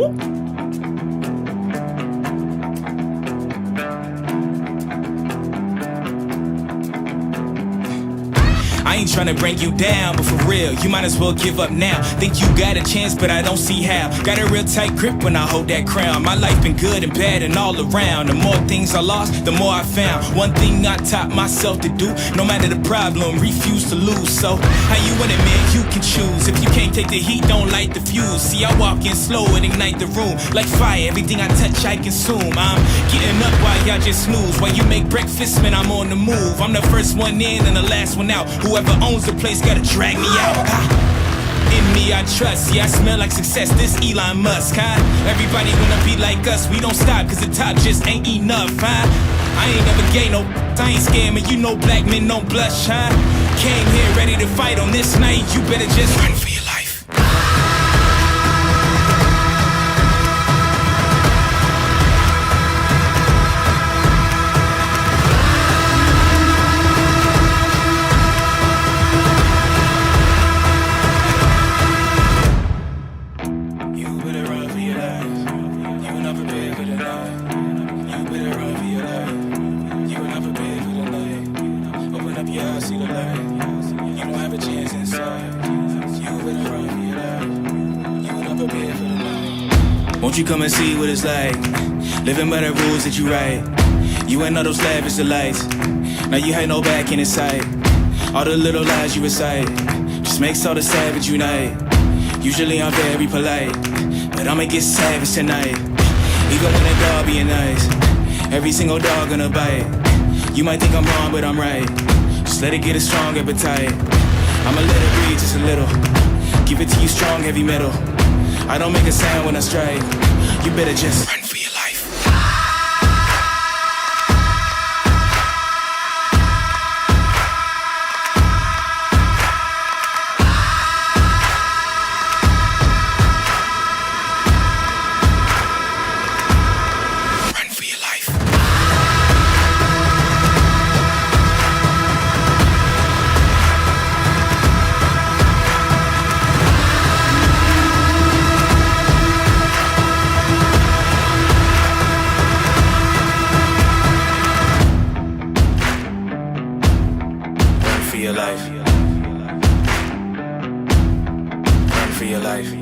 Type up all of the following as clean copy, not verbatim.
I ain't tryna bring you down, but for real, you might as well give up now. Think you got a chance, but I don't see how. Got a real tight grip when I hold that crown. My life been good and bad and all around. The more things I lost, the more I found. One thing I taught myself to do, no matter the problem, refuse to lose. So, how you want it, man? You can choose. If you can't take the heat, don't light the fuse. See, I walk in slow and ignite the room. Like fire, everything I touch, I consume. I'm getting up while y'all just snooze. While you make breakfast, man, I'm on the move. I'm the first one in and the last one out. Whoever owns the place gotta drag me out. In me I trust, yeah, I smell like success. This Elon Musk, huh? Everybody wanna be like us. We don't stop, cause the top just ain't enough, huh? I ain't never gay, no, I ain't scared, man. You know black men don't blush, huh? Came here ready to fight on this night. You better just run for your life. Won't you come and see what it's like, living by the rules that you write. You ain't all those lavish delights, now you had no back in sight. All the little lies you recite, just makes all the savage unite. Usually I'm very polite, but I'ma get savage tonight. Even when a dog being nice, every single dog gonna bite. You might think I'm wrong, but I'm right. Just let it get a strong appetite. I'ma let it breathe just a little, give it to you strong, heavy metal. I don't make a sound when I strike. You better just run for your life. Run for your life.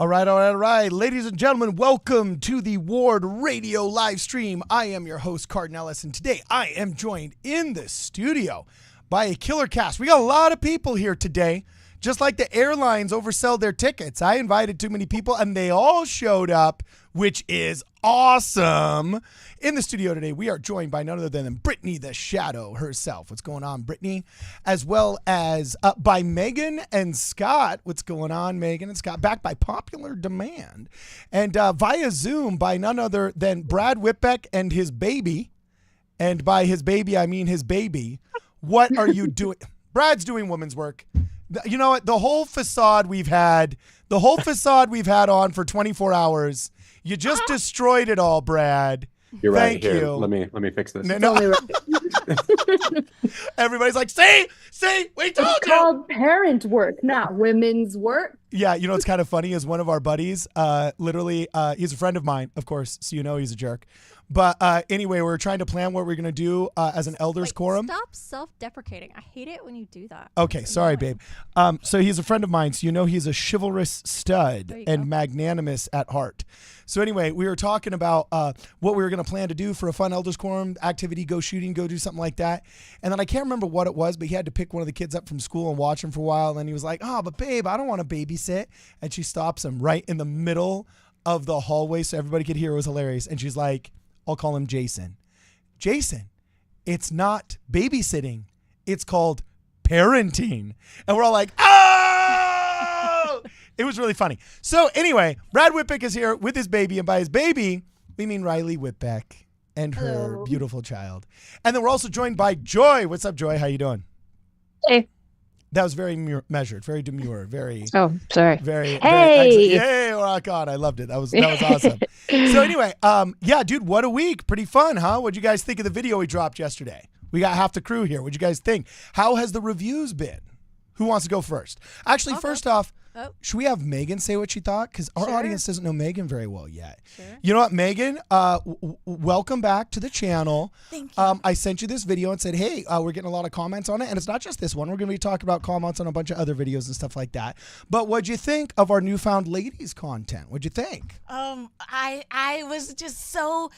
All right. Ladies and gentlemen, welcome to the Ward Radio live stream. I am your host, Cardinellis, and today I am joined in the studio by a killer cast. We got a lot of people here today. Just like the airlines oversell their tickets, I invited too many people, and they all showed up, which is awesome. In the studio today, we are joined by none other than Brittany the Shadow herself. What's going on, Brittany? As well as by Megan and Scott. What's going on, Megan and Scott? Back by popular demand. And via Zoom by none other than Brad Whitbeck and his baby. And by his baby, I mean his baby. What are you doing? Brad's doing women's work. You know what? The whole facade we've had on for 24 hours, you just destroyed it all, Brad. You're right. Thank Here, you. let me fix this. No. Everybody's like, see, we told you. It's called parent work, not women's work. Yeah, you know what's kind of funny is one of our buddies, he's a friend of mine, of course, so you know he's a jerk. But anyway, we were trying to plan what we're going to do as an elders quorum. Stop self-deprecating. I hate it when you do that. Okay, sorry, babe. So he's a friend of mine, so you know he's a chivalrous stud and magnanimous at heart. So anyway, we were talking about what we were going to plan to do for a fun elders quorum activity, go shooting, go do something like that. And then I can't remember what it was, but he had to pick one of the kids up from school and watch him for a while. And then he was like, but babe, I don't want to babysit. And she stops him right in the middle of the hallway so everybody could hear. It was hilarious. And she's like, I'll call him Jason. Jason, it's not babysitting. It's called parenting. And we're all like, oh! It was really funny. So anyway, Brad Whitbeck is here with his baby. And by his baby, we mean Riley Whitbeck and her beautiful child. And then we're also joined by Joy. What's up, Joy? How you doing? Hey. That was very measured, very demure, very. Oh, sorry. Very, Hey! very yay, rock on. I loved it. That was awesome. So anyway, yeah, dude, what a week. Pretty fun, huh? What'd you guys think of the video we dropped yesterday? We got half the crew here. What'd you guys think? How has the reviews been? Who wants to go first? Actually, first off, should we have Megan say what she thought? Because our audience doesn't know Megan very well yet. Sure. You know what, Megan? Welcome back to the channel. Thank you. I sent you this video and said, hey, we're getting a lot of comments on it. And it's not just this one. We're going to be talking about comments on a bunch of other videos and stuff like that. But what'd you think of our newfound ladies content? What'd you think? I was just so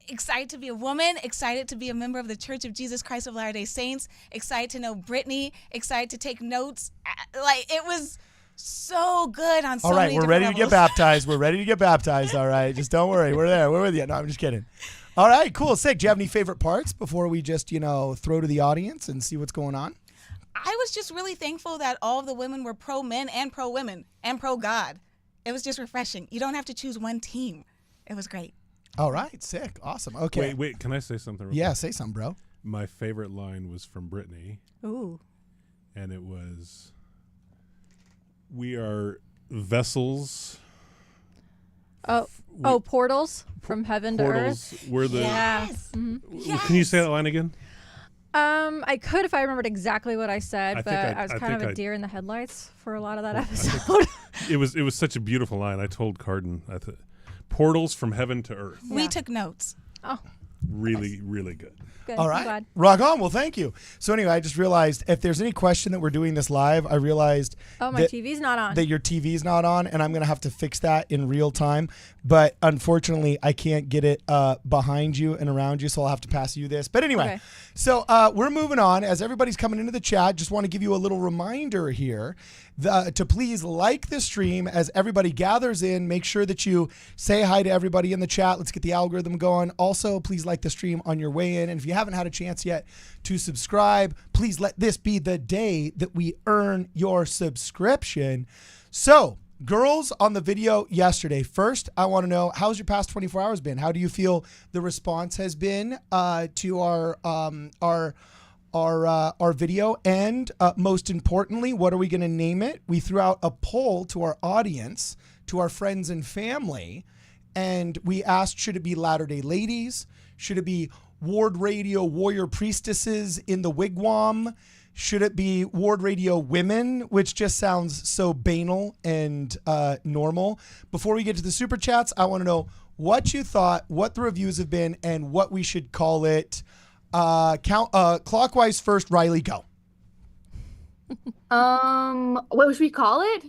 excited to be a woman, excited to be a member of the Church of Jesus Christ of Latter-day Saints, excited to know Brittany, excited to take notes. Like, it was so good on so many All right, different we're ready to levels. get baptized. We're ready to get baptized. All right, just don't worry. We're there. We're with you. No, I'm just kidding. All right, cool, sick. Do you have any favorite parts before we just, throw to the audience and see what's going on? I was just really thankful that all of the women were pro-men and pro-women and pro-God. It was just refreshing. You don't have to choose one team. It was great. All right, sick. Awesome. Okay. Wait, can I say something real Yeah, quick? say something, bro. My favorite line was from Brittany, Ooh. and it was, "We are vessels." Portals from heaven to earth. Portals. We're the. Yeah. Can you say that line again? I could if I remembered exactly what I said, I was kind of a deer in the headlights for a lot of that episode. It was such a beautiful line. I told Carden, portals from heaven to earth. We took notes. Oh, Really, really good. good. All I'm right. glad. Rock on. Well, thank you. So anyway, I just realized if there's any question that we're doing this live, I realized Oh, my that, TV's not on. that your TV's not on, and I'm going to have to fix that in real time. But unfortunately, I can't get it behind you and around you, so I'll have to pass you this. But anyway, Okay. so we're moving on. As everybody's coming into the chat, just want to give you a little reminder here to please like the stream as everybody gathers in. Make sure that you say hi to everybody in the chat. Let's get the algorithm going. Also, please like the stream on your way in. And if you haven't had a chance yet to subscribe, please let this be the day that we earn your subscription. So, girls on the video yesterday. First, I want to know, how's your past 24 hours been? How do you feel the response has been to our video? And most importantly, what are we going to name it? We threw out a poll to our audience, to our friends and family, and we asked, should it be Latter-day Ladies? Should it be WardRadio Warrior Priestesses in the Wigwam? Should it be WardRadio Women, which just sounds so banal and normal? Before we get to the super chats, I want to know what you thought, what the reviews have been, and what we should call it. Clockwise first. Riley, go. What should we call it?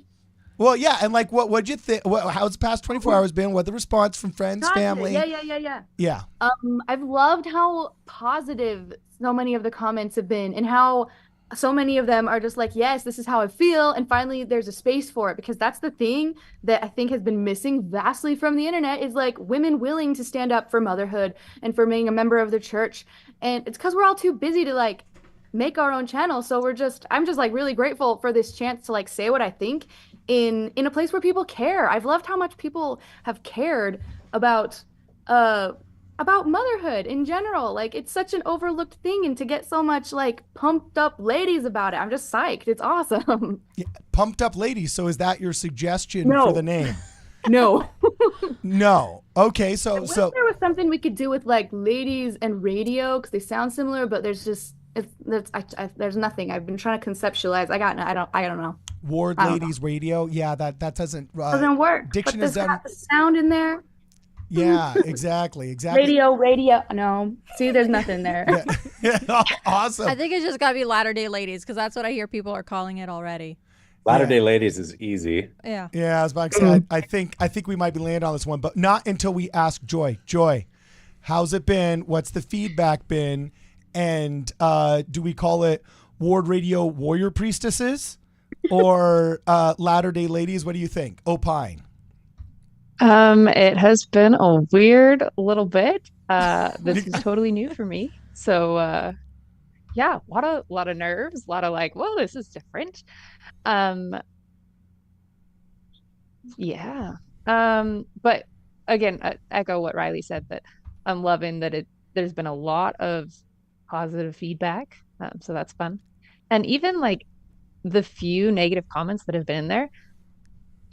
Well, yeah, and like, what'd you think? How's the past 24 hours been? What the response from friends, Gotcha. family? Yeah. I've loved how positive so many of the comments have been, and how so many of them are just like, yes, this is how I feel, and finally there's a space for it, because that's the thing that I think has been missing vastly from the internet, is like women willing to stand up for motherhood and for being a member of the church. And it's because we're all too busy to like make our own channel. So I'm just like really grateful for this chance to like say what I think in a place where people care. I've loved how much people have cared about motherhood in general. Like, it's such an overlooked thing, and to get so much like pumped up ladies about it, I'm just psyched. It's awesome. Yeah, pumped up ladies. So is that your suggestion No. for the name? No. No. Okay. So I wish there was something we could do with like ladies and radio, because they sound similar, but there's just there's nothing. I've been trying to conceptualize. I don't know. Ward I don't Ladies Radio. Yeah, that doesn't Doesn't work. Diction but is there's done. got the sound in there. Yeah, exactly. Radio. No. See, there's nothing there. Yeah. Awesome. I think it's just got to be Latter-day Ladies, because that's what I hear people are calling it already. Latter-day Ladies is easy. Yeah. Yeah, I was about to say, I think we might be landing on this one, but not until we ask Joy. Joy, how's it been? What's the feedback been? And do we call it WardRadio Warrior Priestesses or Latter-day Ladies? What do you think? Opine. It has been a weird little bit. This is totally new for me. So yeah, a lot of nerves, a lot of like, well, this is different. Yeah. But again, I echo what Riley said, that I'm loving that there's been a lot of positive feedback. So that's fun. And even like the few negative comments that have been in there,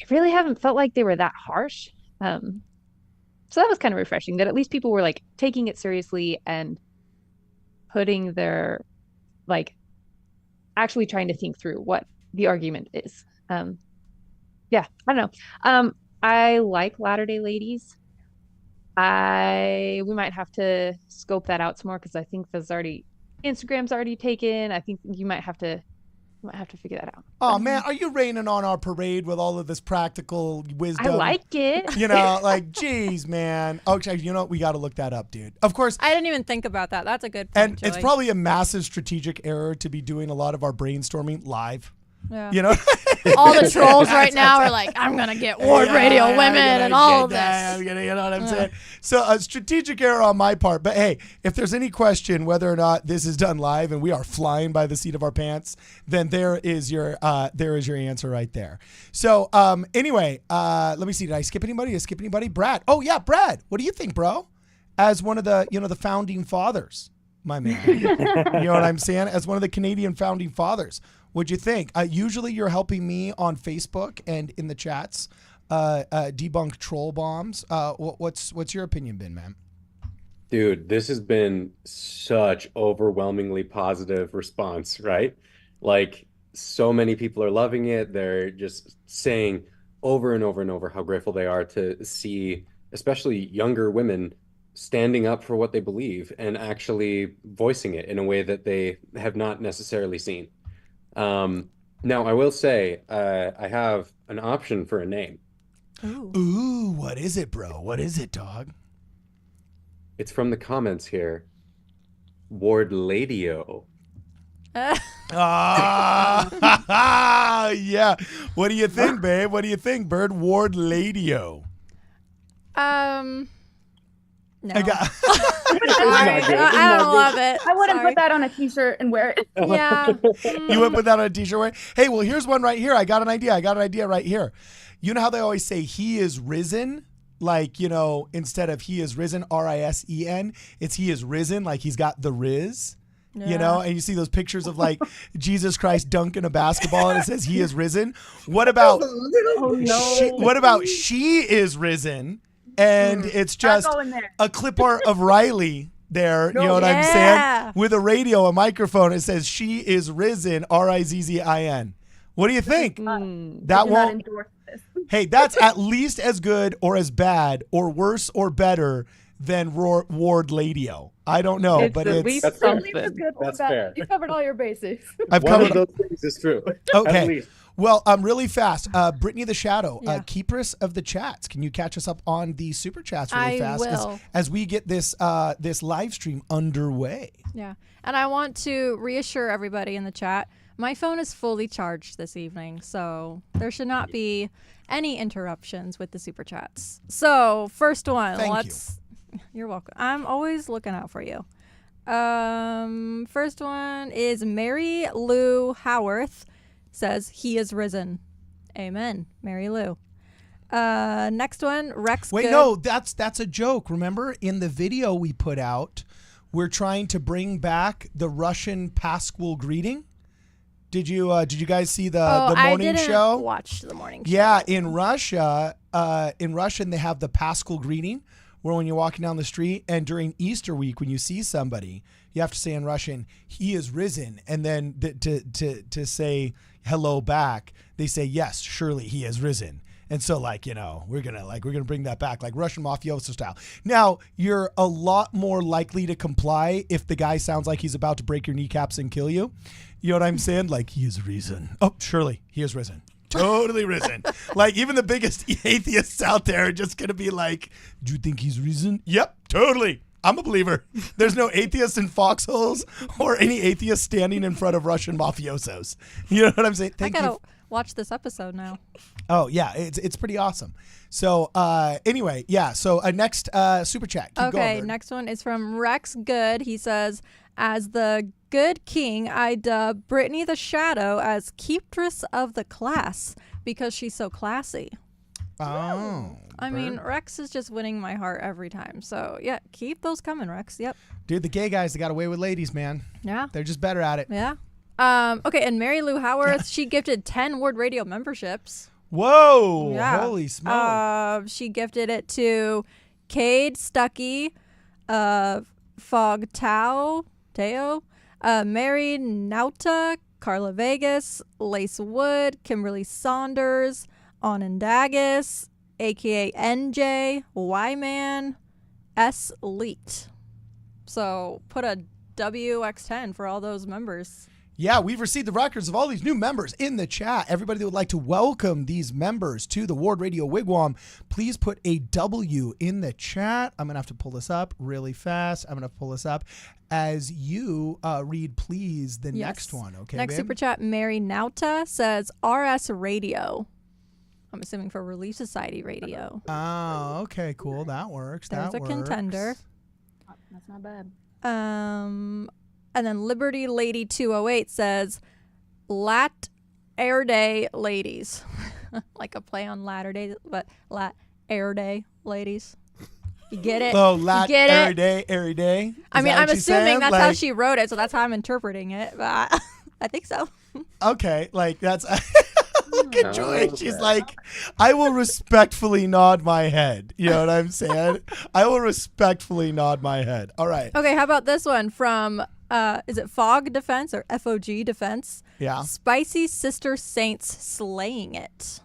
I really haven't felt like they were that harsh. So that was kind of refreshing that at least people were like taking it seriously and putting their, like, actually trying to think through what the argument is. Yeah, I don't know. I like Latter-day Ladies. We might have to scope that out some more because I think Instagram's already taken. I think you might have to figure that out. Oh man, are you raining on our parade with all of this practical wisdom? I like it. You know, like, geez, man. Okay, you know, we got to look that up, dude. Of course. I didn't even think about that. That's a good point, And Joey. it's probably a massive strategic error to be doing a lot of our brainstorming live. Yeah. You know? All the trolls right now are like, I'm going to get Ward Radio women and all of this. You know what I'm saying? So a strategic error on my part. But hey, if there's any question whether or not this is done live and we are flying by the seat of our pants, then there is your answer right there. So anyway, let me see. Did I skip anybody? Did I skip anybody? Brad. Oh yeah, Brad. What do you think, bro? As one of the, the founding fathers, my man. You know what I'm saying? As one of the Canadian founding fathers. What'd you think? Usually you're helping me on Facebook and in the chats debunk troll bombs. What's your opinion been, man? Dude, this has been such overwhelmingly positive response, right? Like, so many people are loving it. They're just saying over and over and over how grateful they are to see, especially younger women, standing up for what they believe and actually voicing it in a way that they have not necessarily seen. Now, I will say, I have an option for a name. Ooh, what is it, bro? What is it, dog? It's from the comments here. WardRadio. Yeah. What do you think, babe? What do you think, Bird? WardRadio. No. I got. I don't love it. I wouldn't Sorry. put that on a t-shirt and wear it. Yeah. You would put that on a t-shirt wear? Hey, well, here's one right here. I got an idea right here. You know how they always say he is risen? Like, instead of he is risen, R-I-S-E-N, it's he is risen, like he's got the riz. Yeah. And you see those pictures of like Jesus Christ dunking a basketball and it says he is risen. What about what about she is risen? And it's just a clip art of Riley there, you know what I'm saying? With a radio, a microphone, it says she is risen, R-I-Z-Z-I-N. What do you think? That won't. Hey, that's at least as good or as bad or worse or better than WardRadio. I don't know, but it's that's something. That's fair. You covered all your bases. I've One covered of those things is true. Okay. At least. Well, really fast. Brittany the Shadow, keeperess of the chats. Can you catch us up on the super chats really fast as we get this this live stream underway? Yeah. And I want to reassure everybody in the chat, my phone is fully charged this evening, so there should not be any interruptions with the super chats. So, first one, Thank you. You're welcome. I'm always looking out for you. First one is Mary Lou Howarth. Says he is risen. Amen. Mary Lou. Next one, Rex. Wait, Good. no, that's a joke. Remember in the video we put out, we're trying to bring back the Russian Paschal greeting. Did you guys see the morning show? I didn't watch the morning show. Yeah, in Russia, in Russian they have the Paschal greeting, where when you're walking down the street and during Easter week when you see somebody, you have to say in Russian, "He is risen," and then to say hello back, they say, "Yes, surely he has risen." And so, we're gonna bring that back, like Russian mafioso style. Now, you're a lot more likely to comply if the guy sounds like he's about to break your kneecaps and kill you. You know what I'm saying? Like, he is risen. Oh, surely he is risen. Totally risen. Like, even the biggest atheists out there are just gonna be like, "Do you think he's risen?" Yep, totally. I'm a believer. There's no atheists in foxholes or any atheists standing in front of Russian mafiosos. You know what I'm saying? I gotta watch this episode now. Oh yeah, it's pretty awesome. So anyway, yeah. So next super chat. Keep Okay, going, next one is from Rex Good. He says, "As the good king, I dub Brittany the Shadow as keepress of the class because she's so classy." Oh. I mean, Rex is just winning my heart every time. So, yeah, keep those coming, Rex. Yep. Dude, the gay guys, they got away with ladies, man. Yeah. They're just better at it. Yeah. Okay, and Mary Lou Howarth, she gifted 10 Ward Radio memberships. Whoa! Yeah. Holy smoke! She gifted it to Cade Stuckey, Fog Teo, Mary Nauta, Carla Vegas, Lace Wood, Kimberly Saunders, Onondagas, aka NJ, Y-Man, S. Leet. So put a WX10 for all those members. Yeah, we've received the records of all these new members in the chat. Everybody that would like to welcome these members to the Ward Radio Wigwam, please put a W in the chat. I'm going to have to pull this up really fast. I'm going to pull this up as you read, please, the next one. Okay, Next babe? super chat, Mary Nauta says RS Radio. I'm assuming for Relief Society Radio. Oh, okay, cool. That works. There's that a works. contender. That's not bad. And then Liberty Lady 208 says Lat Air Day Ladies. Like a play on Latter Day, but Lat Air Day Ladies. You get it? Oh, you get every it? day, every day. Is I mean, that what I'm she's assuming saying? that's how Like, she wrote it, so that's how I'm interpreting it. But I think so. Okay, like that's. Look at Joy. She's like, I will respectfully nod my head. You know what I'm saying? I will respectfully nod my head. All right. Okay, how about this one from, is it Fog Defense or FOG Defense? Yeah. Spicy Sister Saints Slaying It.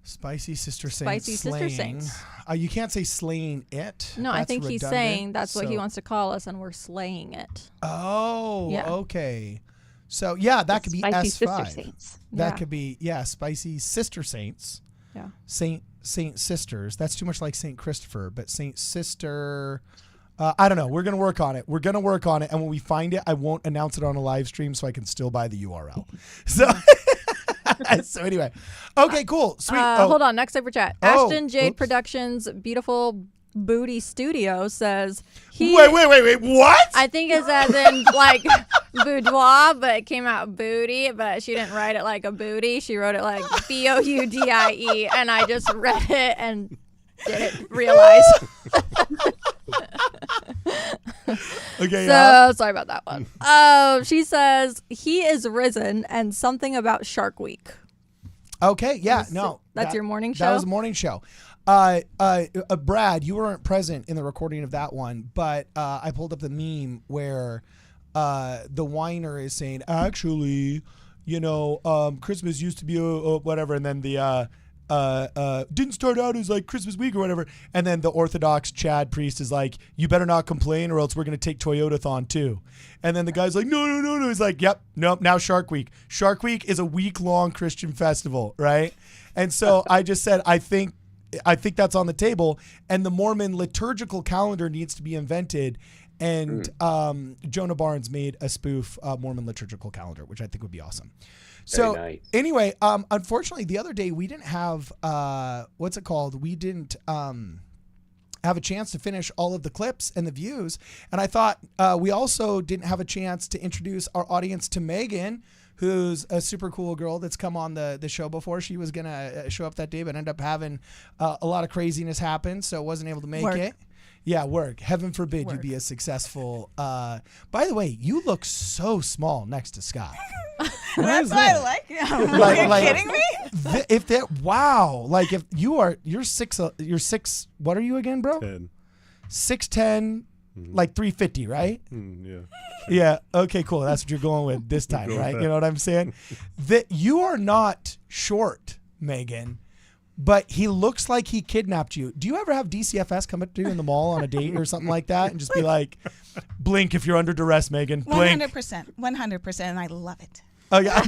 Spicy Sister Saints. Spicy Sister slaying. Saints. You can't say slaying it. No, I That's think he's redundant. saying that's what he So- wants to call us, and we're slaying it. Oh, Yeah. okay. So, yeah, that could be Spicy S5. Sister Saints. That Yeah. could be, Spicy Sister Saints. Yeah. Saint Sisters. That's too much like Saint Christopher, but Saint Sister. I don't know. We're gonna work on it. And when we find it, I won't announce it on a live stream, so I can still buy the URL. So, so anyway, okay, cool, sweet. Hold on, next super chat. Oh, Ashton Jade oops. Productions Beautiful Booty Studio says he. Wait. What? I think it's as in like boudoir, but it came out booty, but she didn't write it like a booty. She wrote it like BOUDIE, and I just read it and didn't realize. Okay. So Yeah. sorry about that one. Oh, she says he is risen and something about Shark Week. Okay. Yeah. No. That's your morning That show? was a morning show. Brad, you weren't present in the recording of that one, but I pulled up the meme where the whiner is saying, actually, Christmas used to be whatever, and then the didn't start out as like Christmas week or whatever, and then the Orthodox Chad priest is like, you better not complain or else we're gonna take Toyotathon too. And then the guy's like, no. He's like, yep, nope, now Shark Week. Shark Week is a week-long Christian festival, right? And so I just said, I think that's on the table, and the Mormon liturgical calendar needs to be invented. And Jonah Barnes made a spoof Mormon liturgical calendar, which I think would be awesome. So nice. Anyway, unfortunately, the other day we didn't have what's it called? We didn't have a chance to finish all of the clips and the views, and I thought we also didn't have a chance to introduce our audience to Megan, who's a super cool girl that's come on the show before. She was gonna show up that day, but ended up having a lot of craziness happen, so wasn't able to make it. Yeah, work. Heaven forbid you be a successful. By the way, you look so small next to Scott. That's why I like it. Like, Are you kidding me? Like if you're 6. What are you again, bro? 10. 6'10", like 350, right? Yeah. Yeah. Okay, cool. That's what you're going with this time, Go with right? that. You know what I'm saying? That you are not short, Megan, but he looks like he kidnapped you. Do you ever have DCFS come up to you in the mall on a date or something like that and just be like, blink if you're under duress, Megan. Blink. 100%, and I love it. Oh, yeah.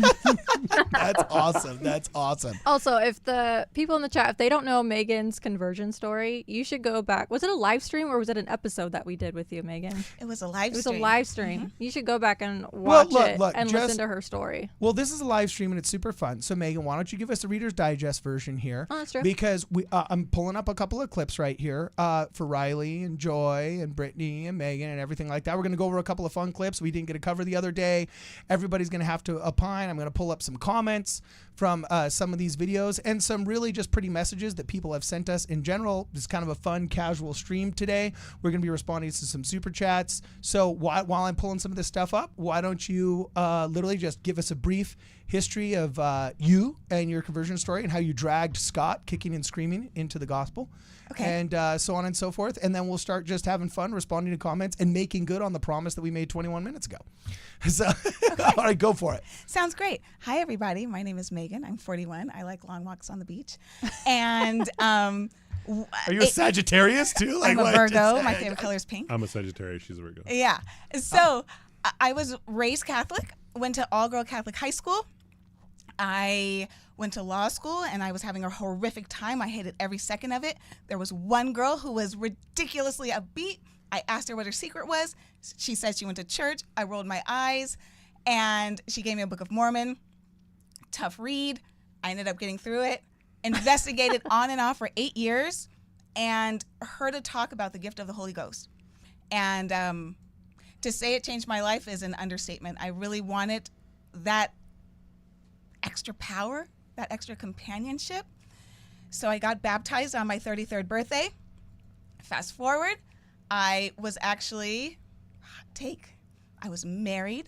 That's awesome. That's awesome. Also, if the people in the chat, if they don't know Megan's conversion story, you should go back. Was it a live stream or was it an episode that we did with you, Megan? It was a live It was stream. a live stream. You should go back and watch look, it and just- listen to her story. Well, this is a live stream and it's super fun. So, Megan, why don't you give us the Reader's Digest version here? Oh, that's true. Because I'm pulling up a couple of clips right here for Riley and Joy and Brittany and Megan and everything like that. We're going to go over a couple of fun clips we didn't get to cover the other day. Everybody's going to have to opine. I'm going to pull up some comments from some of these videos and some really just pretty messages that people have sent us in general. It's kind of a fun, casual stream today. We're going to be responding to some super chats. So while I'm pulling some of this stuff up, why don't you literally just give us a brief history of you and your conversion story and how you dragged Scott kicking and screaming into the gospel. Okay. And so on and so forth. And then we'll start just having fun, responding to comments, and making good on the promise that we made 21 minutes ago. So, all right, go for it. Sounds great. Hi, everybody. My name is Megan. I'm 41. I like long walks on the beach. And Are you a Sagittarious too? I'm a Virgo. My favorite color is pink. I'm a Sagittarius. She's a Virgo. Yeah. So I was raised Catholic, went to all-girl Catholic high school. I went to law school, and I was having a horrific time. I hated every second of it. There was one girl who was ridiculously upbeat. I asked her what her secret was. She said she went to church. I rolled my eyes, and she gave me a Book of Mormon. Tough read. I ended up getting through it. Investigated on and off for 8 years, and heard a talk about the gift of the Holy Ghost. And to say it changed my life is an understatement. I really wanted that extra power, that extra companionship. So I got baptized on my 33rd birthday. Fast forward, I was actually, I was married.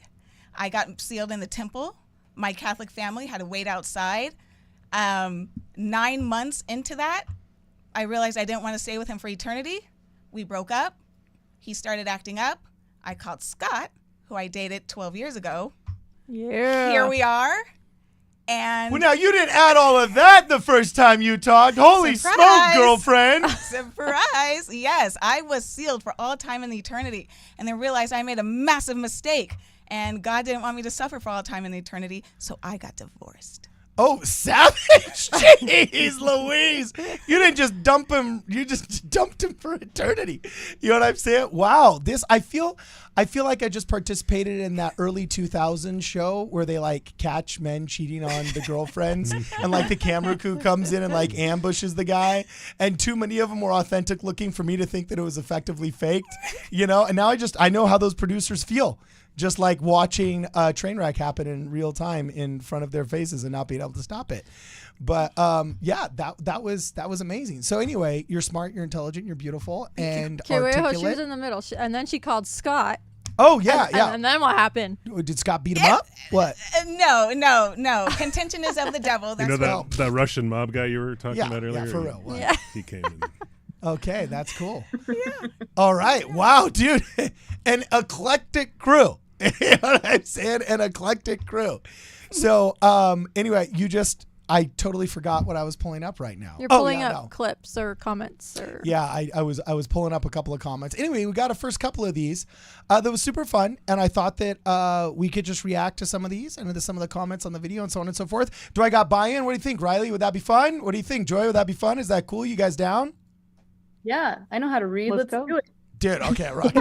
I got sealed in the temple. My Catholic family had to wait outside. 9 months into that, I realized I didn't want to stay with him for eternity. We broke up. He started acting up. I called Scott, who I dated 12 years ago. Yeah. Here we are. And Well, now you didn't add all of that the first time you talked. Holy Surprise! smoke, girlfriend. Surprise. Yes, I was sealed for all time in eternity, and then realized I made a massive mistake, and God didn't want me to suffer for all time in eternity, so I got divorced. Oh, savage. Jeez Louise. You didn't just dump him. You just dumped him for eternity. You know what I'm saying? Wow. I feel like I just participated in that early 2000s show where they like catch men cheating on the girlfriends and like the camera crew comes in and like ambushes the guy. And too many of them were authentic looking for me to think that it was effectively faked, you know? And now I know how those producers feel. Just like watching a train wreck happen in real time in front of their faces and not being able to stop it. But yeah, that was amazing. So anyway, you're smart, you're intelligent, you're beautiful, and Okay, wait, articulate. she was in the middle. And then she called Scott. Oh yeah, yeah. And then what happened? Did Scott beat him up? What? No. Contention is of the devil. That's You know that Russian mob guy you were talking about earlier? Yeah, for real. What? Yeah. He came in. Okay, that's cool. Yeah. All right. Wow, dude. An eclectic crew. You know what I'm saying? An eclectic crew. So anyway, I totally forgot what I was pulling up right now. You're pulling up clips or comments or Yeah, I was pulling up a couple of comments. Anyway, we got a first couple of these. That was super fun, and I thought that we could just react to some of these and to some of the comments on the video and so on and so forth. Do I got buy-in? What do you think, Riley? Would that be fun? What do you think, Joy? Would that be fun? Is that cool? You guys down? Yeah, I know how to read. Let's go. do it. Dude, okay, right.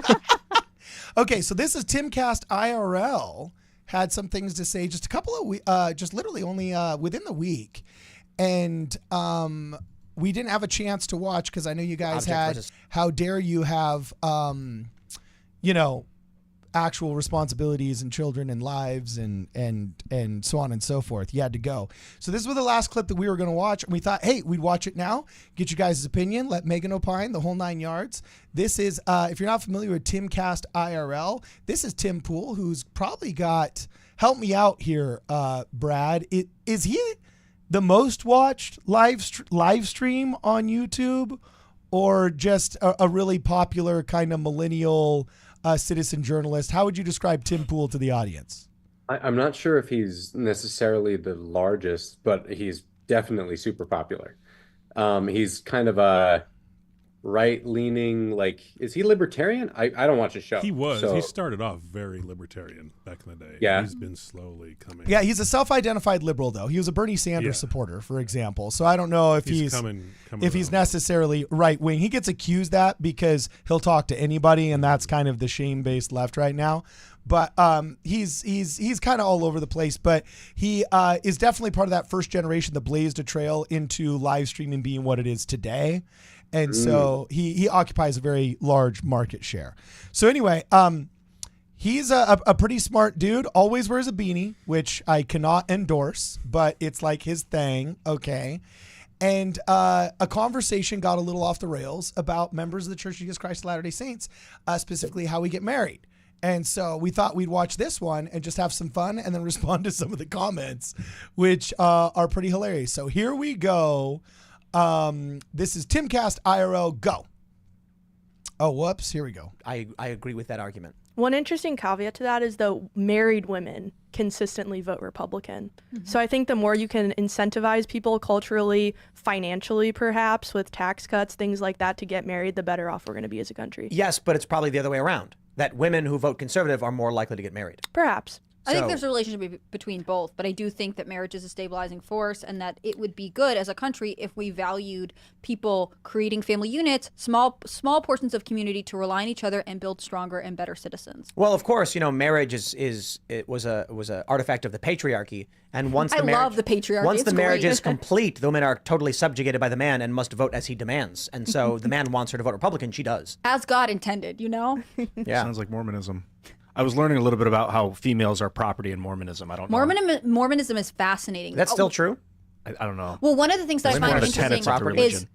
Okay, so this is Timcast IRL. Had some things to say, just a couple of just literally only within the week, and we didn't have a chance to watch because I know you guys had. How dare you have, actual responsibilities and children and lives and so on and so forth. You had to go. So this was the last clip that we were going to watch, and we thought, hey, we'd watch it now, get you guys' opinion, let Megan opine, the whole 9 yards. This is, if you're not familiar with Timcast IRL, this is Tim Pool, who's probably got, help me out here, Brad. Is he the most watched live stream on YouTube, or just a really popular kind of millennial citizen journalist? How would you describe Tim Pool to the audience? I'm not sure if he's necessarily the largest, but he's definitely super popular. He's kind of a right-leaning, like, is he libertarian? I don't watch his show. He was. So. He started off very libertarian back in the day. Yeah. He's been slowly coming. Yeah, he's a self-identified liberal, though. He was a Bernie Sanders supporter, for example. So I don't know if he's coming if he's around. Necessarily right-wing. He gets accused that because he'll talk to anybody, and that's kind of the shame-based left right now. But he's kind of all over the place. But he is definitely part of that first generation that blazed a trail into live streaming being what it is today. And so he occupies a very large market share. So anyway, He's a pretty smart dude. Always wears a beanie, which I cannot endorse, but it's like his thing. Okay. And a conversation got a little off the rails about members of the Church of Jesus Christ of Latter-day Saints, specifically how we get married. And so we thought we'd watch this one and just have some fun and then respond to some of the comments, which are pretty hilarious. So here we go. This is Timcast IRL. Go. Oh, whoops. Here we go. I agree with that argument. One interesting caveat to that is though married women consistently vote Republican. So I think the more you can incentivize people culturally, financially perhaps, with tax cuts, things like that to get married, the better off we're going to be as a country. Yes, but it's probably the other way around. That women who vote conservative are more likely to get married. Perhaps. I think there's a relationship between both, but I do think that marriage is a stabilizing force and that it would be good as a country if we valued people creating family units, small portions of community to rely on each other and build stronger and better citizens. Well, of course, marriage was a artifact of the patriarchy, and once the love the patriarchy. Once it's the marriage great. is complete, the women are totally subjugated by the man and must vote as he demands. And so the man wants her to vote Republican, she does. As God intended, Yeah. Sounds like Mormonism. I was learning a little bit about how females are property in Mormonism. I don't know. Mormonism is fascinating. That's still true? I don't know. Well, one of the things that I find one of the interesting tenets of the is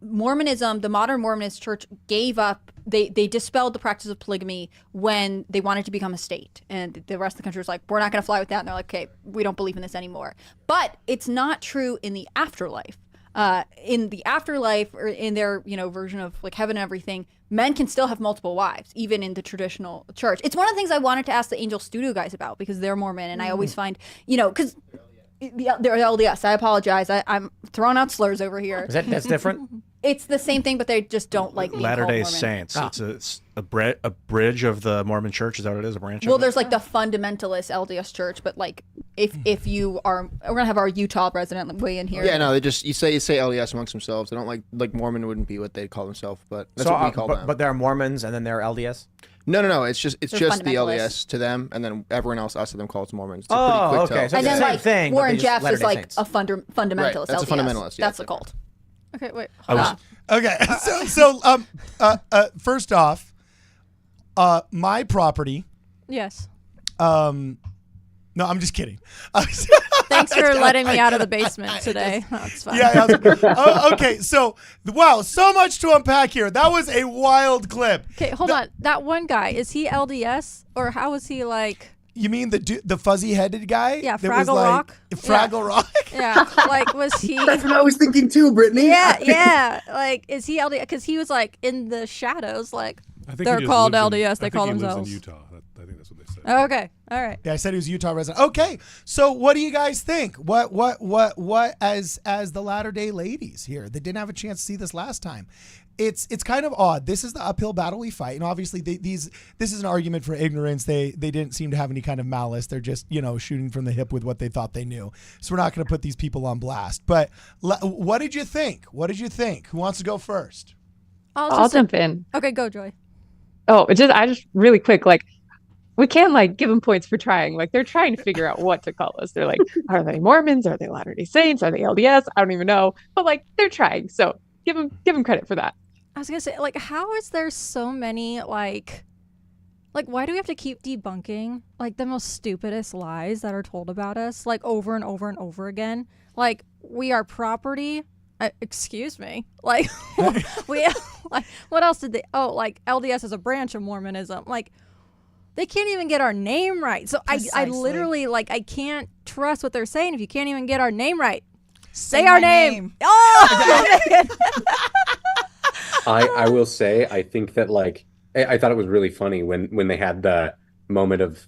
Mormonism, the modern Mormonist church gave up, they dispelled the practice of polygamy when they wanted to become a state. And the rest of the country was like, we're not going to fly with that. And they're like, okay, we don't believe in this anymore. But it's not true in the afterlife. In the afterlife, or in their version of like heaven and everything, men can still have multiple wives, even in the traditional church. It's one of the things I wanted to ask the Angel Studio guys about because they're Mormon, and I always find, because they're LDS. I apologize. I'm throwing out slurs over here. That's different? It's the same thing, but they just don't like being Latter-day called Saints. Ah. It's a bridge of the Mormon Church. Is that what it is? A branch? Well, of it? there's like the fundamentalist LDS church, but like if you are, we're gonna have our Utah resident weigh in here. Yeah, no, they just you say LDS amongst themselves. They don't like Mormon wouldn't be what they call themselves, but that's what we call them. But there are Mormons and then there are LDS. No. It's just the fundamentalists. LDS to them, and then everyone else, us to them, calls Mormons. It's Oh, a pretty quick okay. tell. So And then the same like thing, but Warren they just Jeffs is Latter-day like Saints. a fundamentalist. Right, that's a LDS. fundamentalist, yeah, That's a exactly. cult. Okay, wait. Okay. First off, my property. Yes. No, I'm just kidding. Thanks for letting me out of the basement today. That's fine. Yeah. Okay. So, wow, so much to unpack here. That was a wild clip. Okay, hold on. That one guy, is he LDS or how is he like? You mean the fuzzy-headed guy? Yeah, that was Fraggle like- Rock? Fraggle Rock. Yeah, like was he? That's what I was thinking too, Brittany. Yeah. Like, is he LDS? Because he was like in the shadows. Like I think they're he just called lives in- LDS. They I call think he lives themselves. in Utah. I think that's what they said. Okay. All right. Yeah, I said he was a Utah resident. Okay, so what do you guys think? What as the Latter-day ladies here that didn't have a chance to see this last time? It's kind of odd. This is the uphill battle we fight, and obviously this is an argument for ignorance. They didn't seem to have any kind of malice. They're just shooting from the hip with what they thought they knew. So we're not going to put these people on blast. But what did you think? Who wants to go first? I'll jump in. Okay, go, Joy. Oh, I just really quick, like, we can't like give them points for trying. Like, they're trying to figure out what to call us. They're like, are they Mormons? Are they Latter-day Saints? Are they LDS? I don't even know. But like, they're trying. So give them credit for that. I was gonna say, like, how is there so many like why do we have to keep debunking like the most stupidest lies that are told about us like over and over and over again? Like, we are property. Excuse me. Like, we like what else did they? Oh, like LDS is a branch of Mormonism. Like, they can't even get our name right. So I literally like I can't trust what they're saying if you can't even get our name right. Say our name. Oh. I will say, I think that like I thought it was really funny when they had the moment of,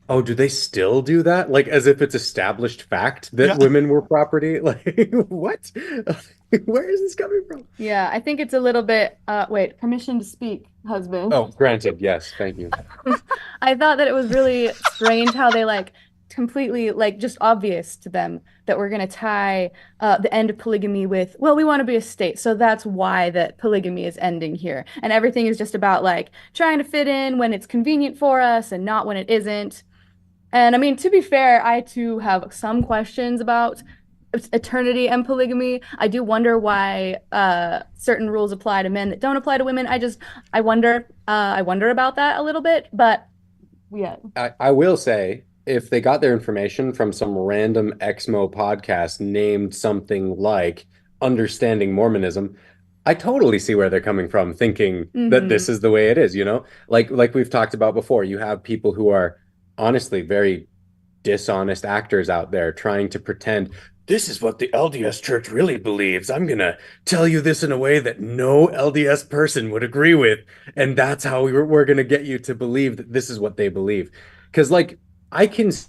oh, do they still do that? Like, as if it's established fact that women were property. Like, what? Where is this coming from? Yeah, I think it's a little bit, wait, permission to speak, husband. Oh, granted. Yes. Thank you. I thought that it was really strange how they like completely like just obvious to them that we're going to tie the end of polygamy with, well, we want to be a state. So that's why that polygamy is ending here. And everything is just about like trying to fit in when it's convenient for us and not when it isn't. And I mean, to be fair, I too have some questions about eternity and polygamy. I do wonder why certain rules apply to men that don't apply to women. I wonder about that a little bit, but Yeah. I will say, if they got their information from some random Exmo podcast named something like Understanding Mormonism, I totally see where they're coming from, thinking that this is the way it is, you know? Like we've talked about before, you have people who are honestly very dishonest actors out there trying to pretend this is what the LDS church really believes. I'm going to tell you this in a way that no LDS person would agree with. And that's how we're going to get you to believe that this is what they believe. Because, like, I can see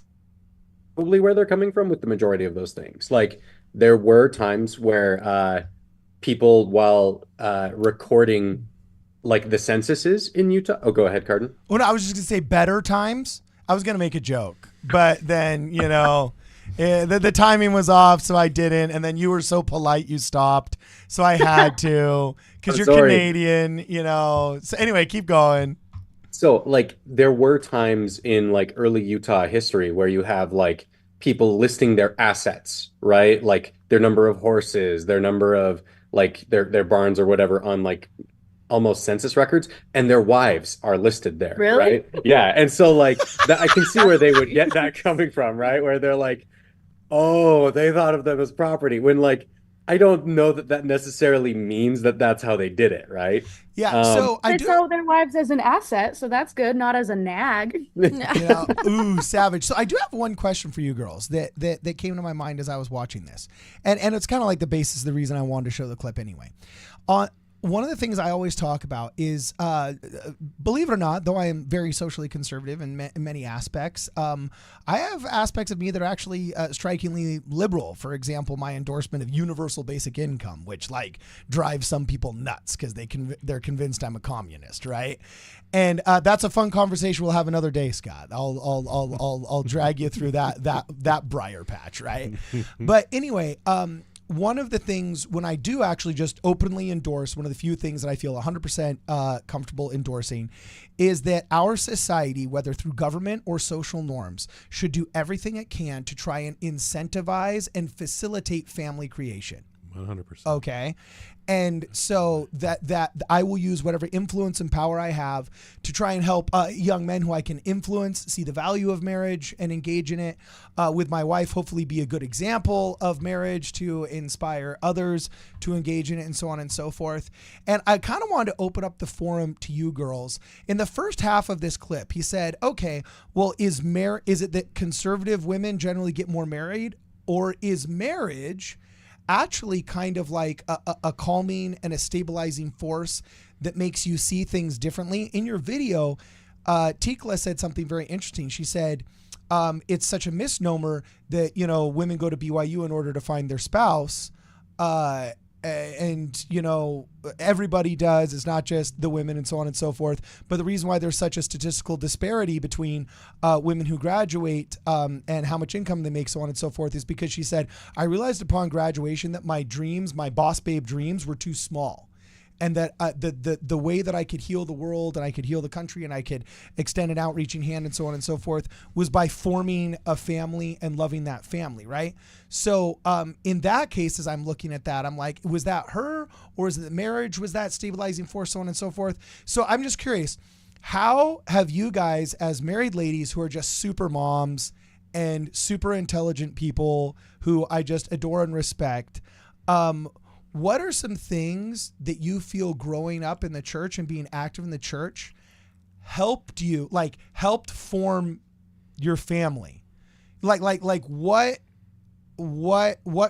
probably where they're coming from with the majority of those things. Like, there were times where people, while recording, like, the censuses in Utah. Oh, go ahead, Cardin. Well, no, I was just going to say better times. I was going to make a joke, but then, you know, the timing was off, so I didn't. And then you were so polite, you stopped. So I had to, because you're sorry. Canadian, you know. So anyway, keep going. So, like, there were times in, like, early Utah history where you have, like, people listing their assets, right? Like, their number of horses, their number of, like, their barns or whatever on, like, almost census records, and their wives are listed there, Really? right? Yeah, and so, like, I can see where they would get that coming from, right? Where they're like, oh, they thought of them as property, when, like, I don't know that necessarily means that that's how they did it, right? Yeah, so I They do. sell their wives as an asset, so that's good, not as a nag. You know, ooh, savage. So I do have one question for you girls that came to my mind as I was watching this, and it's kind of like the basis of the reason I wanted to show the clip anyway. One of the things I always talk about is, believe it or not, though I am very socially conservative in many aspects, I have aspects of me that are actually strikingly liberal. For example, my endorsement of universal basic income, which like drives some people nuts because they're convinced I'm a communist, right? And that's a fun conversation we'll have another day, Scott. I'll drag you through that briar patch, right? But anyway, one of the things when I do actually just openly endorse, one of the few things that I feel 100% comfortable endorsing is that our society, whether through government or social norms, should do everything it can to try and incentivize and facilitate family creation. 100%. Okay. And so that I will use whatever influence and power I have to try and help young men who I can influence see the value of marriage and engage in it with my wife, hopefully be a good example of marriage to inspire others to engage in it and so on and so forth. And I kind of wanted to open up the forum to you girls. In the first half of this clip, he said, okay, well, is it that conservative women generally get more married, or is marriage actually kind of like a calming and a stabilizing force that makes you see things differently? In your video, Tikla said something very interesting. She said, it's such a misnomer that, you know, women go to BYU in order to find their spouse. And, you know, everybody does. It's not just the women and so on and so forth. But the reason why there's such a statistical disparity between women who graduate and how much income they make, so on and so forth, is because she said, I realized upon graduation that my dreams, my boss babe dreams, were too small. And that the way that I could heal the world and I could heal the country and I could extend an outreaching hand and so on and so forth was by forming a family and loving that family, right? So in that case, as I'm looking at that, I'm like, was that her, or is it that marriage was that stabilizing force, so on and so forth? So I'm just curious, how have you guys as married ladies who are just super moms and super intelligent people who I just adore and respect, what are some things that you feel growing up in the church and being active in the church helped form your family? Like what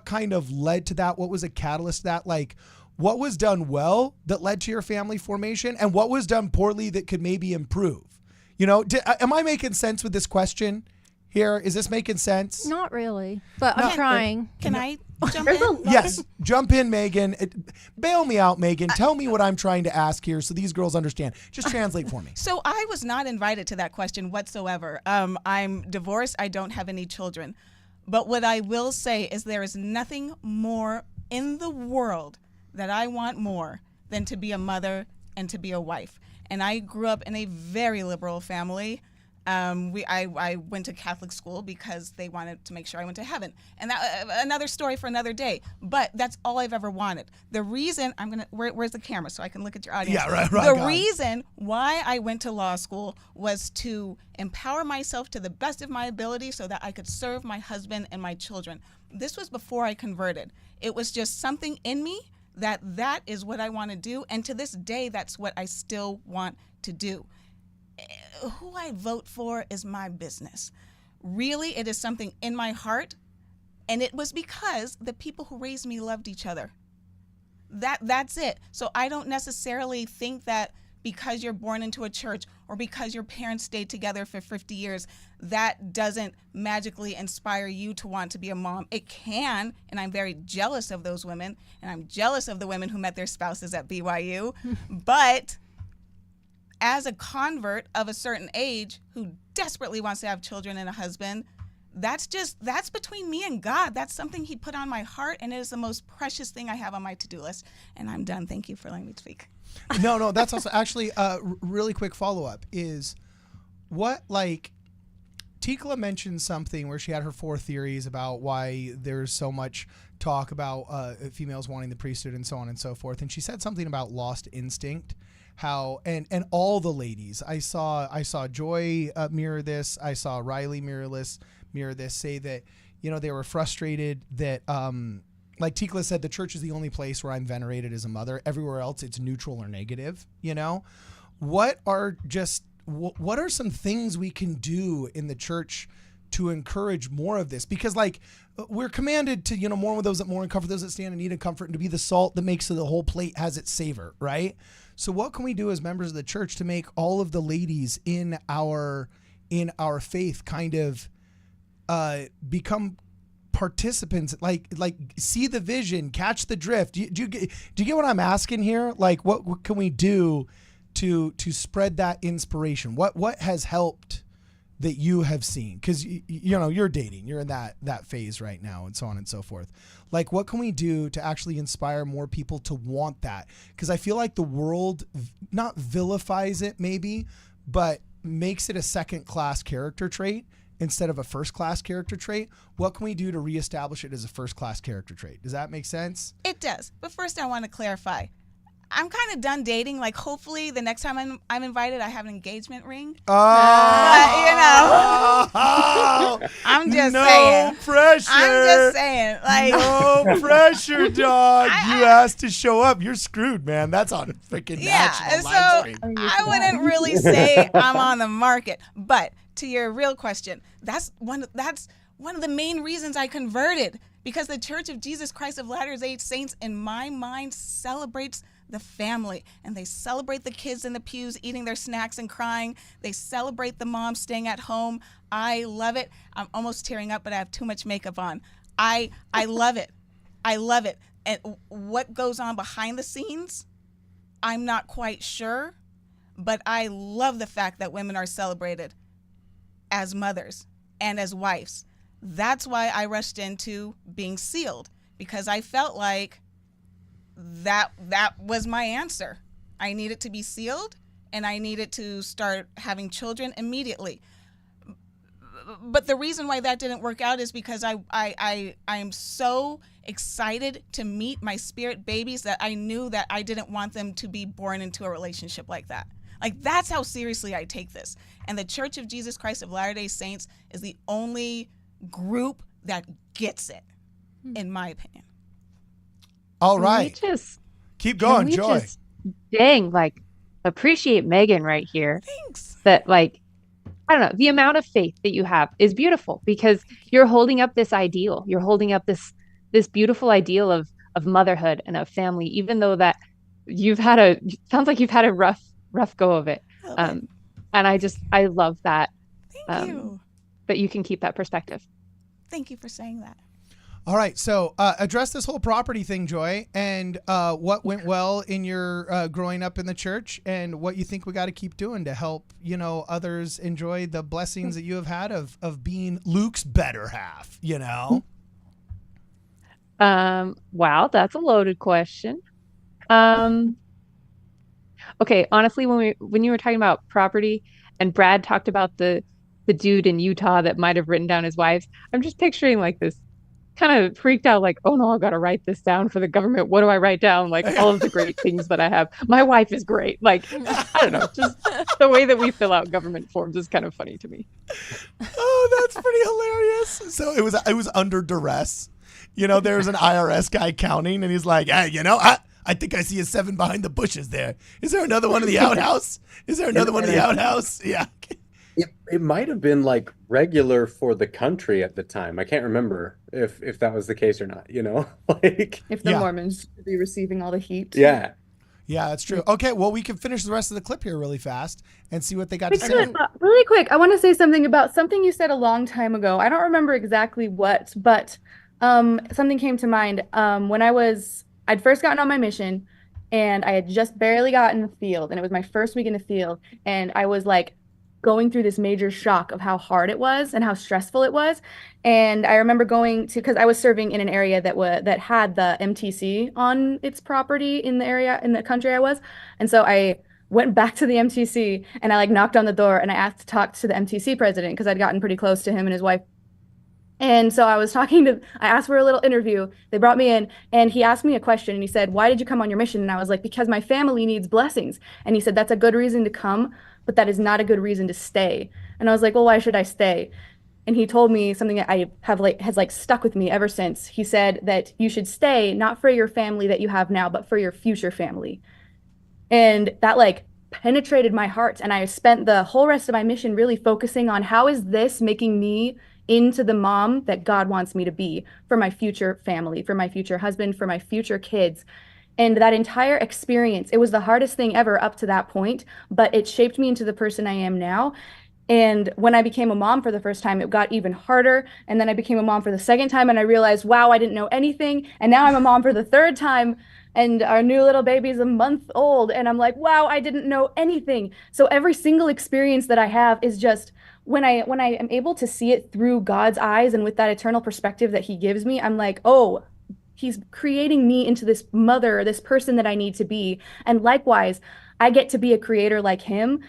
kind of led to that? What was a catalyst to that? Like, what was done well that led to your family formation, and what was done poorly that could maybe improve? You know, am I making sense with this question here? Is this making sense? Not really, but I'm trying. Can I jump in? Yes, jump in, Megan. Bail me out, Megan. Tell me what I'm trying to ask here so these girls understand. Just translate for me. So I was not invited to that question whatsoever. I'm divorced. I don't have any children. But what I will say is there is nothing more in the world that I want more than to be a mother and to be a wife. And I grew up in a very liberal family. I went to Catholic school because they wanted to make sure I went to heaven, and that another story for another day. But that's all I've ever wanted. The reason where's the camera so I can look at your audience? Yeah, right. The reason why I went to law school was to empower myself to the best of my ability so that I could serve my husband and my children. This was before I converted. It was just something in me that is what I want to do, and to this day, that's what I still want to do. Who I vote for is my business. Really, it is something in my heart, and it was because the people who raised me loved each other. That's it. So I don't necessarily think that because you're born into a church or because your parents stayed together for 50 years, that doesn't magically inspire you to want to be a mom. It can, and I'm very jealous of those women, and I'm jealous of the women who met their spouses at BYU, but as a convert of a certain age who desperately wants to have children and a husband, that's between me and God. That's something he put on my heart, and it is the most precious thing I have on my to-do list. And I'm done. Thank you for letting me speak. No, that's also actually really quick follow-up is what, like, Tikla mentioned something where she had her 4 theories about why there's so much talk about females wanting the priesthood and so on and so forth. And she said something about lost instinct, how and all the ladies. I saw Joy mirror this. I saw Riley mirror this, say that, they were frustrated that like Tikla said, the church is the only place where I'm venerated as a mother. Everywhere else, it's neutral or negative. What are some things we can do in the church to encourage more of this? Because, like, we're commanded to, mourn with those that mourn and comfort those that stand in need of comfort, and to be the salt that makes so the whole plate has its savor, right? So what can we do as members of the church to make all of the ladies in our faith kind of become participants, like see the vision, catch the drift? Do you get what I'm asking here? Like, what can we do to spread that inspiration? What has helped that you have seen? Because you're dating, you're in that phase right now, and so on and so forth. Like, what can we do to actually inspire more people to want that? Because I feel like the world not vilifies it maybe, but makes it a second-class character trait instead of a first-class character trait. What can we do to reestablish it as a first-class character trait? Does that make sense? It does. But first I want to clarify. I'm kind of done dating. Like, hopefully the next time I'm invited, I have an engagement ring. Oh, but, I'm just saying. No pressure. I'm just saying. Like, no pressure, dog. You asked to show up. You're screwed, man. That's on freaking national live stream. I wouldn't really say I'm on the market. But to your real question, that's one of the main reasons I converted, because the Church of Jesus Christ of Latter-day Saints, in my mind, celebrates the family, and they celebrate the kids in the pews eating their snacks and crying. They celebrate the mom staying at home. I love it. I'm almost tearing up, but I have too much makeup on. I love it. I love it. And what goes on behind the scenes, I'm not quite sure, but I love the fact that women are celebrated as mothers and as wives. That's why I rushed into being sealed, because I felt like that was my answer. I needed to be sealed, and I needed to start having children immediately. But the reason why that didn't work out is because I am so excited to meet my spirit babies that I knew that I didn't want them to be born into a relationship like that. Like, that's how seriously I take this. And the Church of Jesus Christ of Latter-day Saints is the only group that gets it, in my opinion. All right. Keep going, Joy. Appreciate Megan right here. Thanks. That, like, I don't know, the amount of faith that you have is beautiful, because you're holding up this ideal. You're holding up this beautiful ideal of motherhood and of family, even though that sounds like you've had a rough go of it. And I love that. Thank you. That you can keep that perspective. Thank you for saying that. All right, so address this whole property thing, Joy, and what went well in your growing up in the church, and what you think we got to keep doing to help others enjoy the blessings that you have had of being Luke's better half. Wow, that's a loaded question. Okay, honestly, when you were talking about property, and Brad talked about the the dude in Utah that might have written down his wives. I'm just picturing like this kind of freaked out, like, oh no, I've got to write this down for the government. What do I write down? Like all of the great things that I have. My wife is great. Like, I don't know, just the way that we fill out government forms is kind of funny to me. Oh, that's pretty hilarious. So it was under duress. You know, there's an IRS guy counting, and he's like, hey, you know, I think I see a 7 behind the bushes there. Is there another one in the outhouse? Is there another one in the outhouse? Yeah. It might have been like regular for the country at the time. I can't remember if that was the case or not, you know? Like if the Mormons should be receiving all the heat. Yeah. Yeah, that's true. Okay, well, we can finish the rest of the clip here really fast and see what they got to say. Really quick, I want to say something about something you said a long time ago. I don't remember exactly what, but something came to mind. When I'd first gotten on my mission, and I had just barely gotten in the field, and it was my first week in the field, and I was like going through this major shock of how hard it was and how stressful it was. And I remember going to, because I was serving in an area that had the MTC on its property in the area, in the country I was. And so I went back to the MTC and I like knocked on the door and I asked to talk to the MTC president because I'd gotten pretty close to him and his wife. And so I asked for a little interview. They brought me in and he asked me a question and he said, why did you come on your mission? And I was like, because my family needs blessings. And he said, that's a good reason to come, but that is not a good reason to stay. And I was like, well, why should I stay? And he told me something that has stuck with me ever since. He said that you should stay not for your family that you have now, but for your future family. And that penetrated my heart. And I spent the whole rest of my mission really focusing on how is this making me into the mom that God wants me to be for my future family, for my future husband, for my future kids. And that entire experience, it was the hardest thing ever up to that point, but it shaped me into the person I am now. And when I became a mom for the first time, it got even harder. And then I became a mom for the second time and I realized, wow, I didn't know anything. And now I'm a mom for the third time and our new little baby's a month old. And I'm like, wow, I didn't know anything. So every single experience that I have is just when I am able to see it through God's eyes and with that eternal perspective that he gives me, I'm like, oh, he's creating me into this mother, this person that I need to be. And likewise, I get to be a creator like him.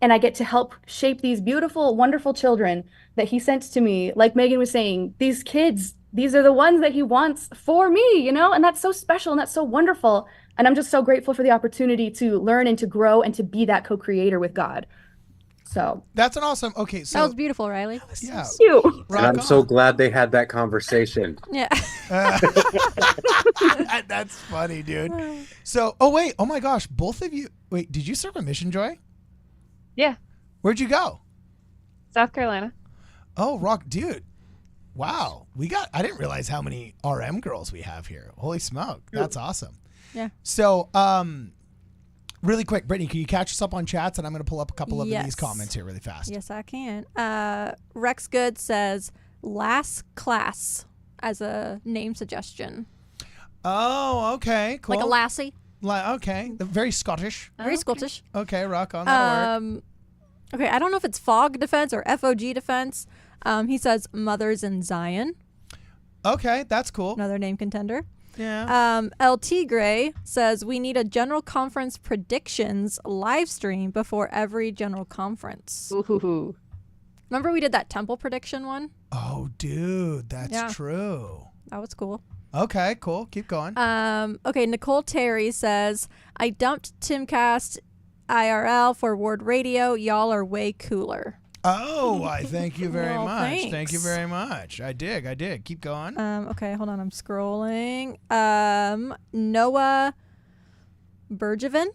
And I get to help shape these beautiful, wonderful children that he sent to me. Like Megan was saying, these kids, these are the ones that he wants for me, you know? And that's so special and that's so wonderful. And I'm just so grateful for the opportunity to learn and to grow and to be that co-creator with God. So that's an awesome. Okay, so that was beautiful, Riley. Yeah, you. And I'm so glad they had that conversation. Yeah, that's funny, dude. So, oh my gosh, both of you. Wait, did you serve a mission, Joy? Yeah. Where'd you go? South Carolina. Oh, rock, dude. Wow, I didn't realize how many RM girls we have here. Holy smoke, that's awesome. Yeah. So, really quick, Brittany, can you catch us up on chats? And I'm going to pull up a couple of these comments here really fast. Yes, I can. Rex Good says "Last Class" as a name suggestion. Oh, okay, cool. Like a lassie. Okay, very Scottish. Very Scottish. Okay, rock on. That'll work. Okay, I don't know if it's FOG defense or FOG defense. He says "Mothers in Zion." Okay, that's cool. Another name contender. Yeah. LT Gray says we need a general conference predictions live stream before every general conference. Ooh. Remember we did that temple prediction one? Oh, dude, that's true. That was cool. Okay, cool. Keep going. Okay, Nicole Terry says I dumped Timcast IRL for WardRadio. Y'all are way cooler. Oh, I thank you very Well, much. thanks. Thank you very much. I dig. Keep going. Okay, hold on. I'm scrolling. Noah Bergevin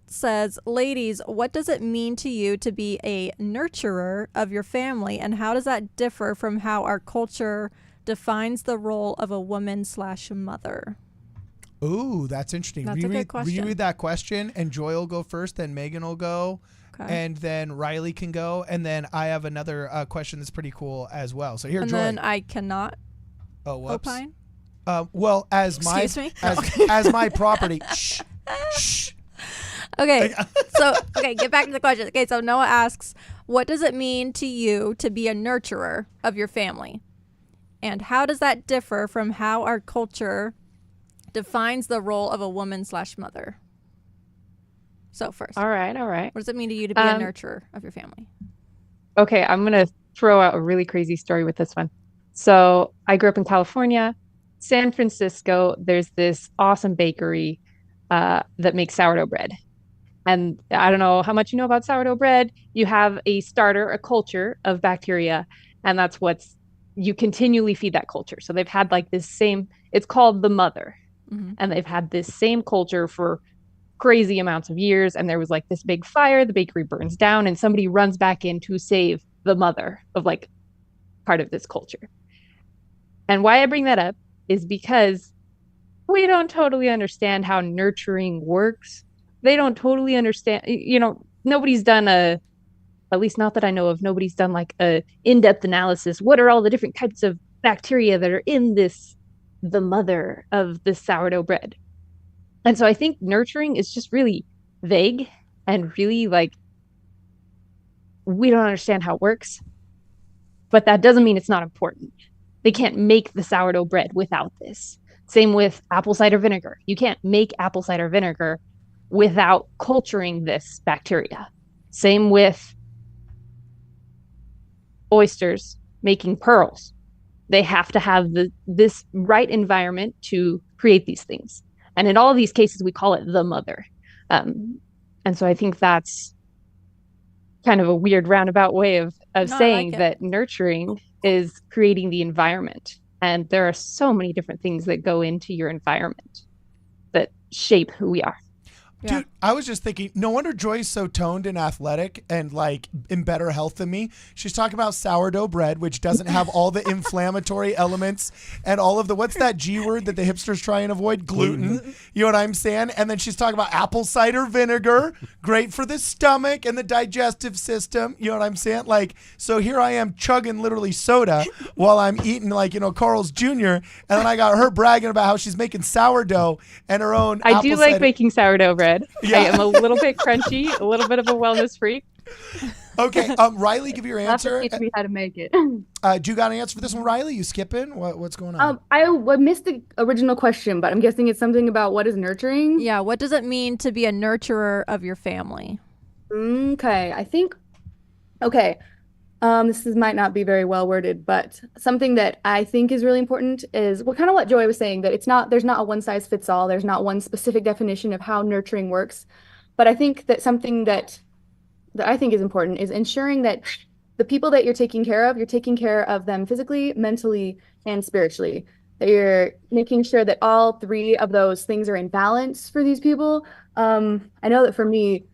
says, ladies, what does it mean to you to be a nurturer of your family, and how does that differ from how our culture defines the role of a woman/mother? Ooh, that's interesting. That's a good question. Reread that question, and Joy will go first, then Megan will go. Okay. And then Riley can go, and then I have another question that's pretty cool as well. So here, and Joy. then I cannot opine. Well, as my as my property. Shh. Okay, get back to the question. Okay, so Noah asks, what does it mean to you to be a nurturer of your family? And how does that differ from how our culture defines the role of a woman/mother? So first. All right. What does it mean to you to be a nurturer of your family? Okay, I'm going to throw out a really crazy story with this one. So I grew up in California, San Francisco. There's this awesome bakery that makes sourdough bread. And I don't know how much you know about sourdough bread. You have a starter, a culture of bacteria, and that's you continually feed that culture. So they've had like this same, it's called the mother. Mm-hmm. And they've had this same culture for crazy amounts of years. And there was like this big fire, the bakery burns down, and somebody runs back in to save the mother of like part of this culture. And why I bring that up is because we don't totally understand how nurturing works. They don't totally understand, nobody's done at least not that I know of, nobody's done like a in-depth analysis. What are all the different types of bacteria that are in the mother of the sourdough bread? And so I think nurturing is just really vague and really like, we don't understand how it works, but that doesn't mean it's not important. They can't make the sourdough bread without this. Same with apple cider vinegar. You can't make apple cider vinegar without culturing this bacteria. Same with oysters making pearls. They have to have this right environment to create these things. And in all of these cases, we call it the mother. And so I think that's kind of a weird roundabout way of saying that nurturing is creating the environment. And there are so many different things that go into your environment that shape who we are. Dude, I was just thinking, no wonder Joy's so toned and athletic and like in better health than me. She's talking about sourdough bread, which doesn't have all the inflammatory elements and all of the, what's that G word that the hipsters try and avoid? Gluten. You know what I'm saying? And then she's talking about apple cider vinegar, great for the stomach and the digestive system. You know what I'm saying? Like, so here I am chugging literally soda while I'm eating like, Carl's Jr. And then I got her bragging about how she's making sourdough and her own I do like making sourdough bread. Yeah. I am a little bit crunchy, a little bit of a wellness freak. Okay, Riley, give your answer. Teach me how to make it. Do you got an answer for this one, Riley? You skipping? What's going on? I missed the original question, but I'm guessing it's something about what is nurturing. Yeah, what does it mean to be a nurturer of your family? Okay, I think. Okay, this might not be very well worded, but something that I think is really important is kind of what Joy was saying, that there's not a one size fits all. There's not one specific definition of how nurturing works. But I think that something that I think is important is ensuring that the people that you're taking care of them physically, mentally, and spiritually. That you're making sure that all three of those things are in balance for these people. I know that for me,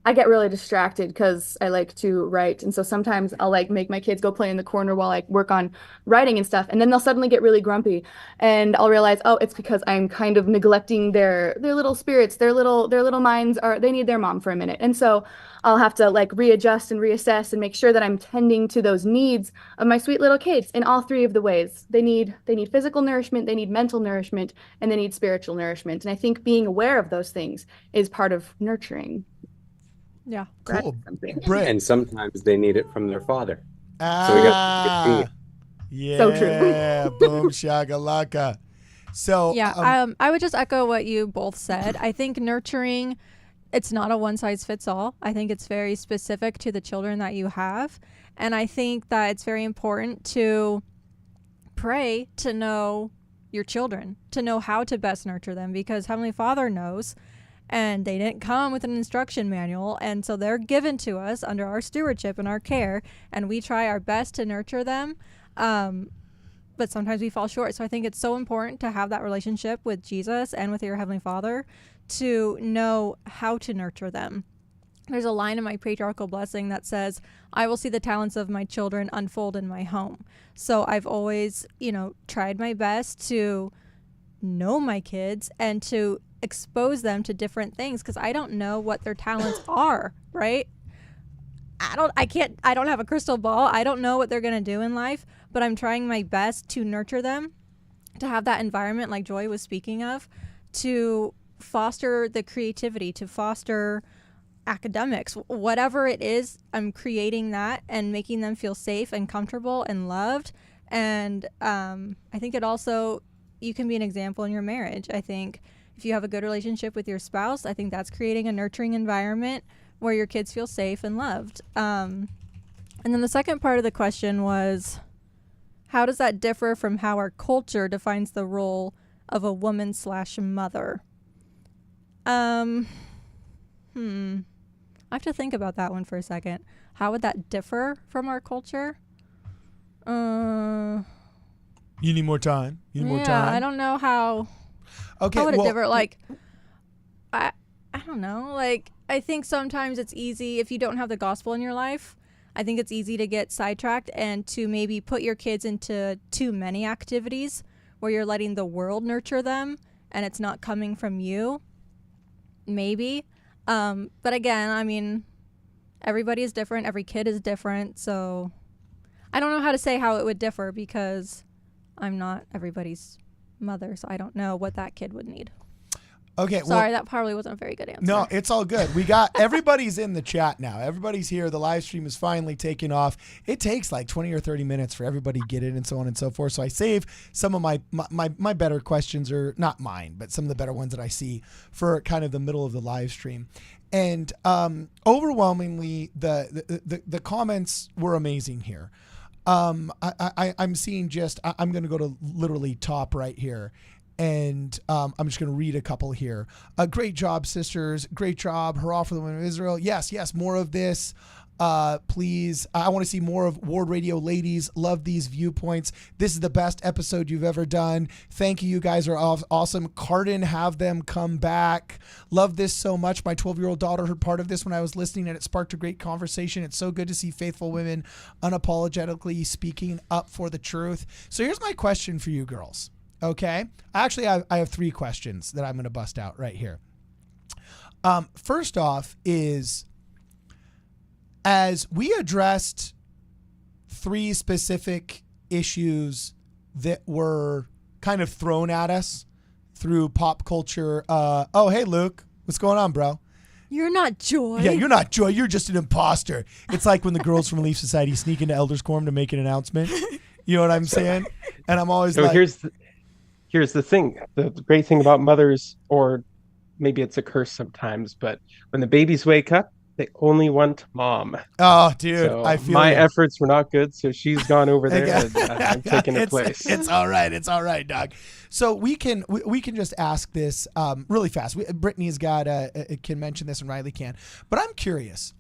I get really distracted because I like to write. And so sometimes I'll like make my kids go play in the corner while I work on writing and stuff. And then they'll suddenly get really grumpy. And I'll realize, oh, it's because I'm kind of neglecting their little spirits, their little minds they need their mom for a minute. And so I'll have to like readjust and reassess and make sure that I'm tending to those needs of my sweet little kids in all three of the ways. They need physical nourishment, they need mental nourishment, and they need spiritual nourishment. And I think being aware of those things is part of nurturing. Yeah. Cool. And sometimes they need it from their father. So we got yeah. So true. Boom shakalaka. So yeah, I would just echo what you both said. I think nurturing, it's not a one size fits all. I think it's very specific to the children that you have. And I think that it's very important to pray to know your children, to know how to best nurture them, because Heavenly Father knows. And they didn't come with an instruction manual. And so they're given to us under our stewardship and our care. And we try our best to nurture them. But sometimes we fall short. So I think it's so important to have that relationship with Jesus and with your Heavenly Father to know how to nurture them. There's a line in my patriarchal blessing that says, I will see the talents of my children unfold in my home. So I've always, tried my best to know my kids and to expose them to different things, because I don't know what their talents are, right? I don't have a crystal ball. I don't know what they're going to do in life, but I'm trying my best to nurture them, to have that environment like Joy was speaking of, to foster the creativity, to foster academics, whatever it is. I'm creating that and making them feel safe and comfortable and loved. And I think it also, you can be an example in your marriage. I think if you have a good relationship with your spouse, I think that's creating a nurturing environment where your kids feel safe and loved. And And then the second part of the question was, how does that differ from how our culture defines the role of a woman/mother? I have to think about that one for a second. How would that differ from our culture? You need more time. You need more Yeah, time. I don't know how. Okay, How would well, it differ? Like, I don't know. Like, I think sometimes it's easy if you don't have the gospel in your life. I think it's easy to get sidetracked and to maybe put your kids into too many activities where you're letting the world nurture them and it's not coming from you. Maybe. But again, I mean, everybody is different. Every kid is different. So I don't know how to say how it would differ because I'm not everybody's mother. So I don't know what that kid would need. Okay. Sorry, that probably wasn't a very good answer. No, it's all good. We got everybody's in the chat now. Everybody's here. The live stream is finally taking off. It takes like 20 or 30 minutes for everybody to get in and so on and so forth. So I save some of my better questions, or not mine, but some of the better ones that I see for kind of the middle of the live stream. And overwhelmingly, the comments were amazing here. I'm seeing just, I'm going to go to literally top right here. And I'm just going to read a couple here. Great job, sisters. Great job. Hurrah for the women of Israel. Yes, yes, more of this. Please. I want to see more of WardRadio ladies. Love these viewpoints. This is the best episode you've ever done. Thank you. You guys are awesome. Cardin, have them come back. Love this so much. My 12-year-old daughter heard part of this when I was listening, and it sparked a great conversation. It's so good to see faithful women unapologetically speaking up for the truth. So here's my question for you girls. Okay. Actually, I have 3 questions that I'm going to bust out right here. First off is, as we addressed 3 specific issues that were kind of thrown at us through pop culture. Oh, hey, Luke. What's going on, bro? You're not Joy. Yeah, you're not Joy. You're just an imposter. It's like when the girls from Relief Society sneak into Elders Quorum to make an announcement. You know what I'm saying? And I'm always so like... Here's the thing. The great thing about mothers, or maybe it's a curse sometimes, but when the babies wake up, they only want mom. Oh, dude, so I feel my you. efforts were not good, so she's gone over there and I'm taking her place. It's all right. It's all right, Doc. So we can just ask this really fast. Brittany's got can mention this and Riley can, but I'm curious.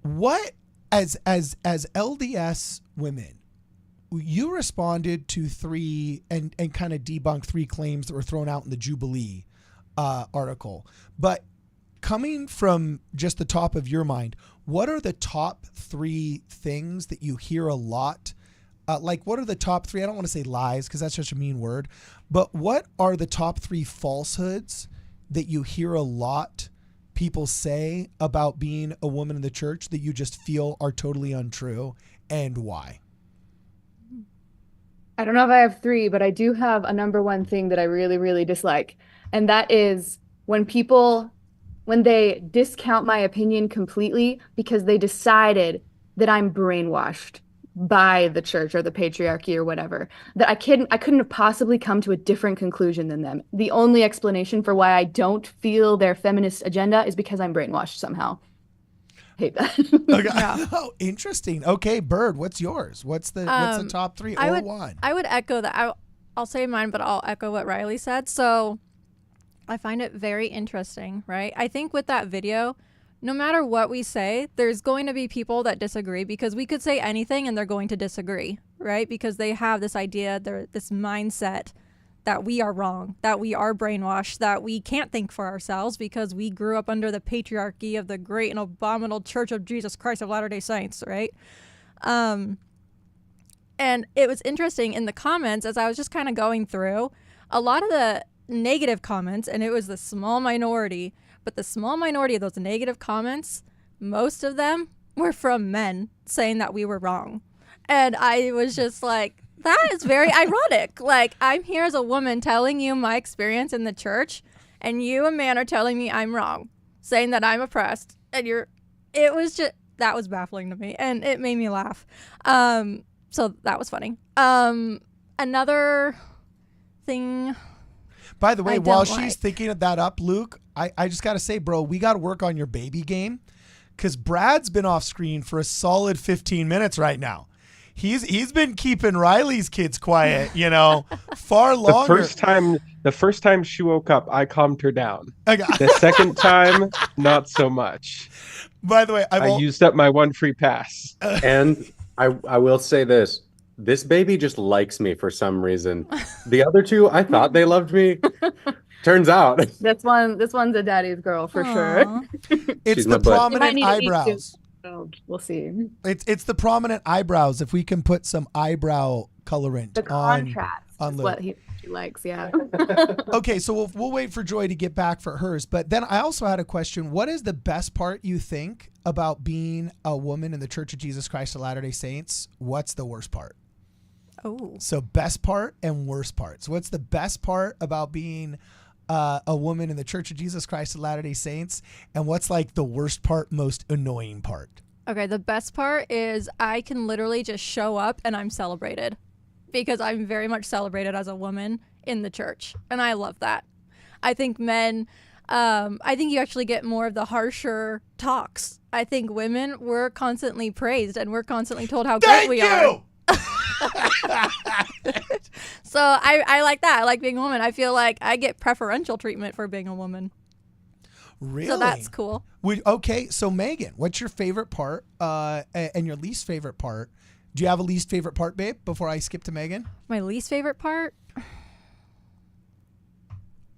What as LDS women, you responded to 3 and kind of debunked 3 claims that were thrown out in the Jubilee article. But coming from just the top of your mind, what are the top 3 things that you hear a lot? Like, what are the top 3? I don't want to say lies because that's such a mean word. But what are the top 3 falsehoods that you hear a lot people say about being a woman in the church that you just feel are totally untrue, and why? I don't know if I have 3, but I do have a number 1 thing that I really, really dislike. And that is when they discount my opinion completely because they decided that I'm brainwashed by the church or the patriarchy or whatever, that I couldn't have possibly come to a different conclusion than them. The only explanation for why I don't feel their feminist agenda is because I'm brainwashed somehow. Hate that. Okay. Yeah. Oh, interesting. Okay, Bird, what's yours? What's the top 3 or 1? I would echo that. I'll say mine, but I'll echo what Riley said. So I find it very interesting, right? I think with that video, no matter what we say, there's going to be people that disagree because we could say anything and they're going to disagree, right? Because they have this idea, this mindset that we are wrong, that we are brainwashed, that we can't think for ourselves because we grew up under the patriarchy of the great and abominable Church of Jesus Christ of Latter-day Saints, right? And it was interesting in the comments as I was just kind of going through a lot of the negative comments, and it was the small minority, but the small minority of those negative comments, most of them were from men saying that we were wrong. And I was just like, that is very ironic. Like, I'm here as a woman telling you my experience in the church, and you, a man, are telling me I'm wrong, saying that I'm oppressed. And it was just, that was baffling to me, and it made me laugh. So that was funny. Another thing. By the way, while she's thinking of that up, Luke, I just got to say, bro, we got to work on your baby game. because Brad's been off screen for a solid 15 minutes right now. He's been keeping Riley's kids quiet, far longer. The first time she woke up, I calmed her down. Okay. The second time, not so much. By the way, I used up my one free pass. And I will say this. This baby just likes me for some reason. The other two, I thought they loved me. Turns out. This one's a daddy's girl for sure. It's the prominent eyebrows. So we'll see. It's the prominent eyebrows. If we can put some eyebrow colorant The contrast is what he likes, yeah. Okay, so we'll wait for Joy to get back for hers. But then I also had a question. What is the best part you think about being a woman in the Church of Jesus Christ of Latter-day Saints? What's the worst part? Oh. So best part and worst part. So what's the best part about being a woman in the Church of Jesus Christ of Latter-day Saints? And what's like the worst part, most annoying part? Okay, the best part is I can literally just show up and I'm celebrated because I'm very much celebrated as a woman in the church. And I love that. I think men, I think you actually get more of the harsher talks. I think women, we're constantly praised and we're constantly told how great we are. So I like that. I like being a woman. I feel like I get preferential treatment for being a woman. Really? So that's cool. Okay, so Megan, what's your favorite part and your least favorite part? Do you have a least favorite part, babe, before I skip to Megan? My least favorite part?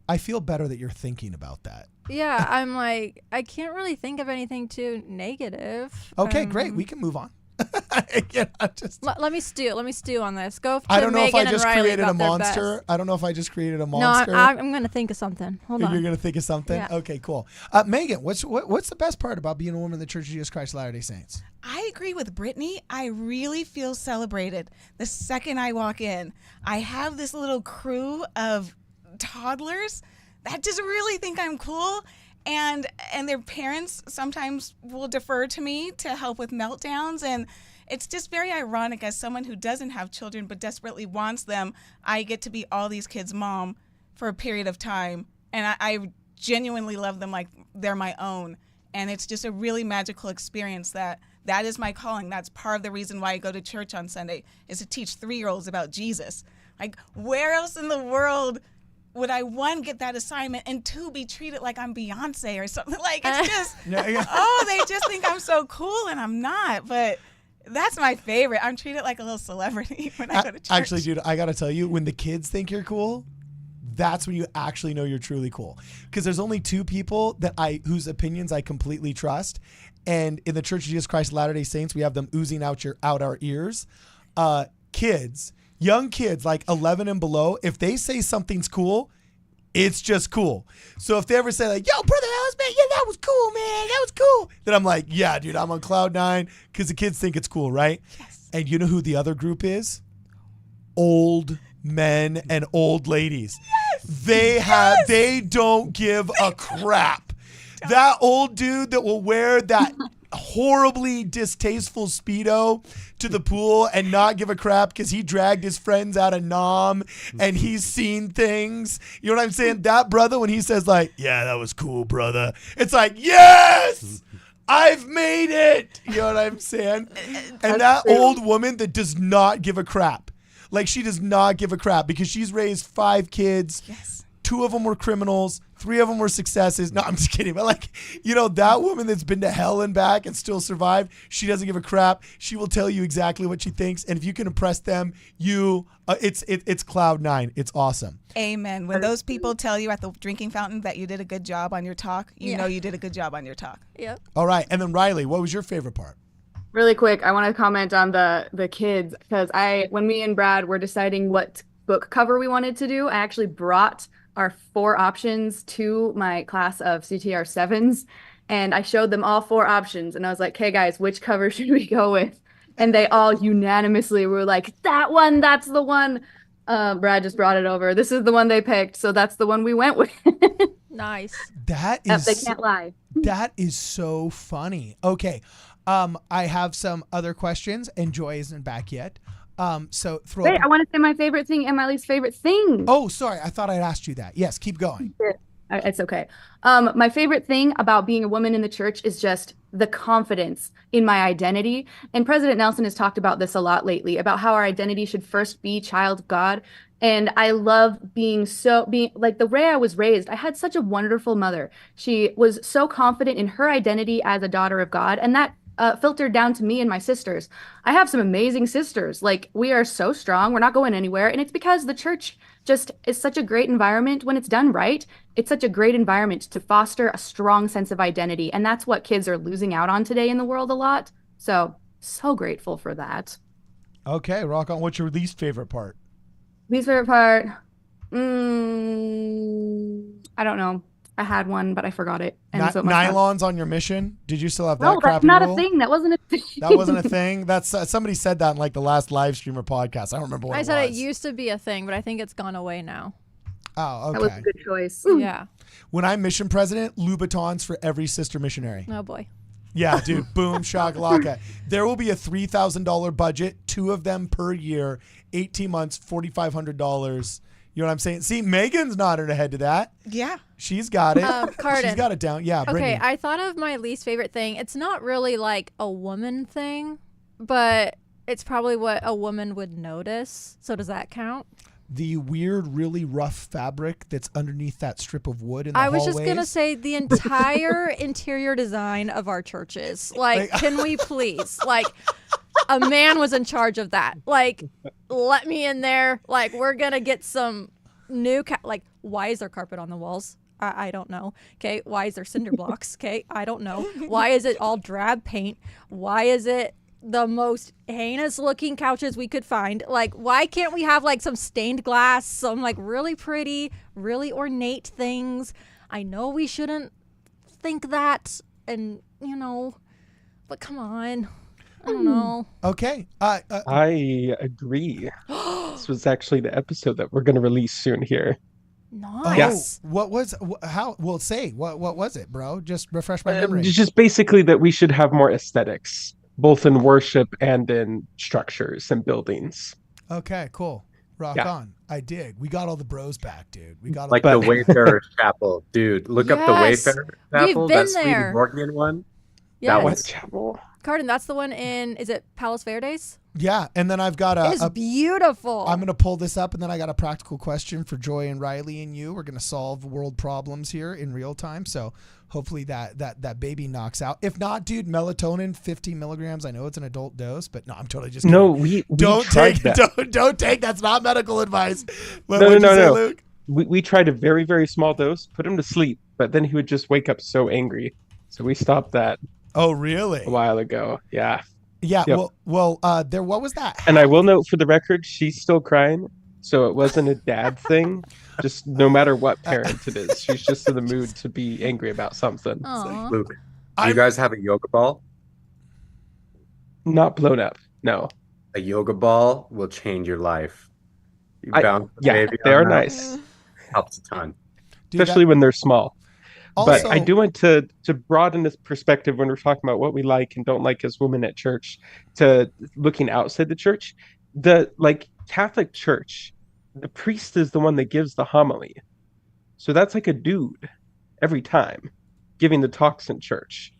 I feel better that you're thinking about that. Yeah, I'm like, I can't really think of anything too negative. Okay, great. We can move on. Let me stew on this. Go to I don't know Megan if I just and Riley created a about their monster. best. I don't know if I just created a monster. No, I'm going to think of something. Hold on. You're going to think of something? Yeah. Okay, cool. Megan, what's the best part about being a woman in the Church of Jesus Christ of Latter-day Saints? I agree with Brittany. I really feel celebrated the second I walk in. I have this little crew of toddlers that just really think I'm cool. And their parents sometimes will defer to me to help with meltdowns. And it's just very ironic, as someone who doesn't have children but desperately wants them, I get to be all these kids' mom for a period of time. And I genuinely love them like they're my own. And it's just a really magical experience that is my calling. That's part of the reason why I go to church on Sunday, is to teach 3-year-olds about Jesus. Like, where else in the world would I, one, get that assignment, and two, be treated like I'm Beyonce or something? Like, it's just, they just think I'm so cool, and I'm not. But that's my favorite. I'm treated like a little celebrity when I go to church. Actually, dude, I got to tell you, when the kids think you're cool, that's when you actually know you're truly cool. Because there's only two people whose opinions I completely trust. And in the Church of Jesus Christ of Latter-day Saints, we have them oozing out our ears. Kids. Young kids, like 11 and below, if they say something's cool, it's just cool. So if they ever say like, yo, brother Ellis, man, yeah, that was cool, man. That was cool. Then I'm like, yeah, dude, I'm on cloud 9 because the kids think it's cool, right? Yes. And you know who the other group is? Old men and old ladies. Yes. They don't give a crap. That old dude that will wear that horribly distasteful Speedo to the pool and not give a crap because he dragged his friends out of Nam and he's seen things. You know what I'm saying? That brother, when he says like, yeah, that was cool, brother. It's like, yes, I've made it. You know what I'm saying? And that old woman that does not give a crap. Like, she does not give a crap because she's raised 5 kids. Yes. 2 of them were criminals. 3 of them were successes. No, I'm just kidding. But like, that woman that's been to hell and back and still survived, she doesn't give a crap. She will tell you exactly what she thinks. And if you can impress them, it's cloud 9. It's awesome. Amen. When those people tell you at the drinking fountain that you did a good job on your talk, you know you did a good job on your talk. Yep. All right. And then Riley, what was your favorite part? Really quick, I want to comment on the kids, because when me and Brad were deciding what book cover we wanted to do, I actually brought our 4 options to my class of CTR 7s, and I showed them all 4 options, and I was like, hey guys, which cover should we go with? And they all unanimously were like, that one, that's the one. Brad just brought it over. This is the one they picked, so that's the one we went with. Nice. They can't lie. That is so funny. Okay. I have some other questions, and Joy isn't back yet. So Wait, I want to say my favorite thing and my least favorite thing. Oh, sorry. I thought I'd asked you that. Yes, keep going. It's okay. My favorite thing about being a woman in the church is just the confidence in my identity. And President Nelson has talked about this a lot lately, about how our identity should first be child of God. And I love being like the way I was raised. I had such a wonderful mother. She was so confident in her identity as a daughter of God. And that filtered down to me and my sisters. I have some amazing sisters. Like, we are so strong. We're not going anywhere. And it's because the church just is such a great environment when it's done right. It's such a great environment to foster a strong sense of identity. And that's what kids are losing out on today in the world a lot. So grateful for that. Okay, rock on. What's your least favorite part? Least favorite part? I don't know. I had one, but I forgot it. And so it must Nylons on your mission? Did you still have that No, that's crappy not rule? a thing. That wasn't a thing. That wasn't a thing? That's somebody said that in like the last live streamer podcast. I don't remember what I it said it was. used to be a thing, but I think it's gone away now. Oh, okay. That was a good choice. Yeah. When I'm mission president, Louboutins for every sister missionary. Oh boy. Yeah, dude. Boom, shakalaka. There will be a $3,000 budget, 2 of them per year, 18 months, $4,500. You know what I'm saying? See, Megan's nodding her head to that. Yeah. She's got it. Carden. She's got it down. Yeah, Brittany. Okay, I thought of my least favorite thing. It's not really like a woman thing, but it's probably what a woman would notice. So does that count? The weird, really rough fabric that's underneath that strip of wood in the I was hallways. just going to say the entire interior design of our churches. Like, can we please? Like, a man was in charge of that. Like, let me in there. Like, we're going to get some new, like, why is there carpet on the walls? I don't know. Okay. Why is there cinder blocks? Okay. I don't know. Why is it all drab paint? Why is it the most heinous looking couches we could find? Like, why can't we have like some stained glass, some like really pretty, really ornate things? I know we shouldn't think that, and you know, but come on. I don't know. Okay. I agree. This was actually the episode that we're going to release soon here. Nice. Oh, what was how? Well, say what was it, bro? Just refresh my memory. Just basically that we should have more aesthetics, both in worship and in structures and buildings. Okay, cool. Rock on. I dig. We got all the bros back, dude. We got all Like the Wayfarer Chapel, dude. Look up the Wayfarer Chapel. We've been That there. Swedenborgian one. Yes. That one's chapel. Carden, that's the one in, is it Palos Verdes? Yeah, and then I've got It's beautiful. I'm going to pull this up, and then I got a practical question for Joy and Riley and you. We're going to solve world problems here in real time, so hopefully that baby knocks out. If not, dude, melatonin, 50 milligrams. I know it's an adult dose, but no, I'm totally just kidding. No, we don't tried take that. don't take. That's not medical advice. No. Luke? We tried a very, very small dose, put him to sleep, but then he would just wake up so angry. So we stopped that. Oh, really? A while ago. Yeah. Yeah. Yep. Well, there. What was that? And I will note for the record, she's still crying. So it wasn't a dad thing. Just no matter what parent it is, she's just in the mood to be angry about something. Luke, do you guys have a yoga ball? Not blown up. No. A yoga ball will change your life. You bounce the baby they on are that. nice. Helps a ton. Especially when they're small. But Also- I do want to broaden this perspective when we're talking about what we like and don't like as women at church to looking outside the church. The Catholic Church, the priest is the one that gives the homily. So that's like a dude every time giving the talks in church.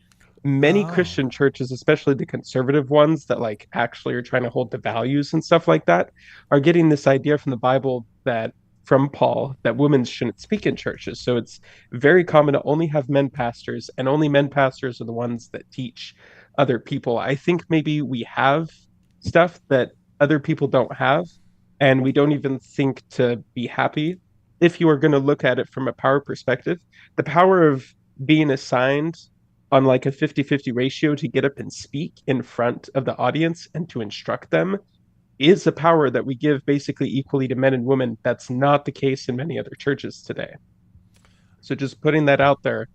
Many Christian churches, especially the conservative ones that actually are trying to hold the values and stuff like that, are getting this idea from the Bible from Paul that women shouldn't speak in churches. So it's very common to only have men pastors, and only men pastors are the ones that teach other people. I think maybe we have stuff that other people don't have, and we don't even think to be happy. If you are going to look at it from a power perspective, the power of being assigned on a 50-50 ratio to get up and speak in front of the audience and to instruct them is a power that we give basically equally to men and women. That's not the case in many other churches today. So just putting that out there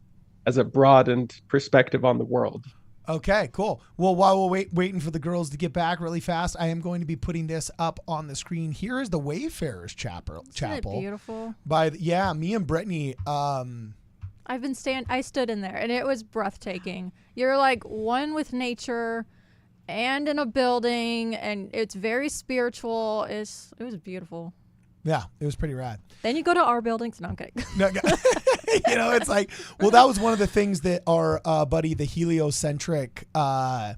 as a broadened perspective on the world. Okay, cool. Well, while we're waiting for the girls to get back really fast, I am going to be putting this up on the screen. Here is the Wayfarers Chapel. Isn't it beautiful? Me and Brittany. I stood in there, and it was breathtaking. You're one with nature and in a building, and it's very spiritual. It was beautiful. Yeah, it was pretty rad. Then you go to our buildings. No, I'm kidding. No, you know, it's like, well, that was one of the things that our buddy, the heliocentric, the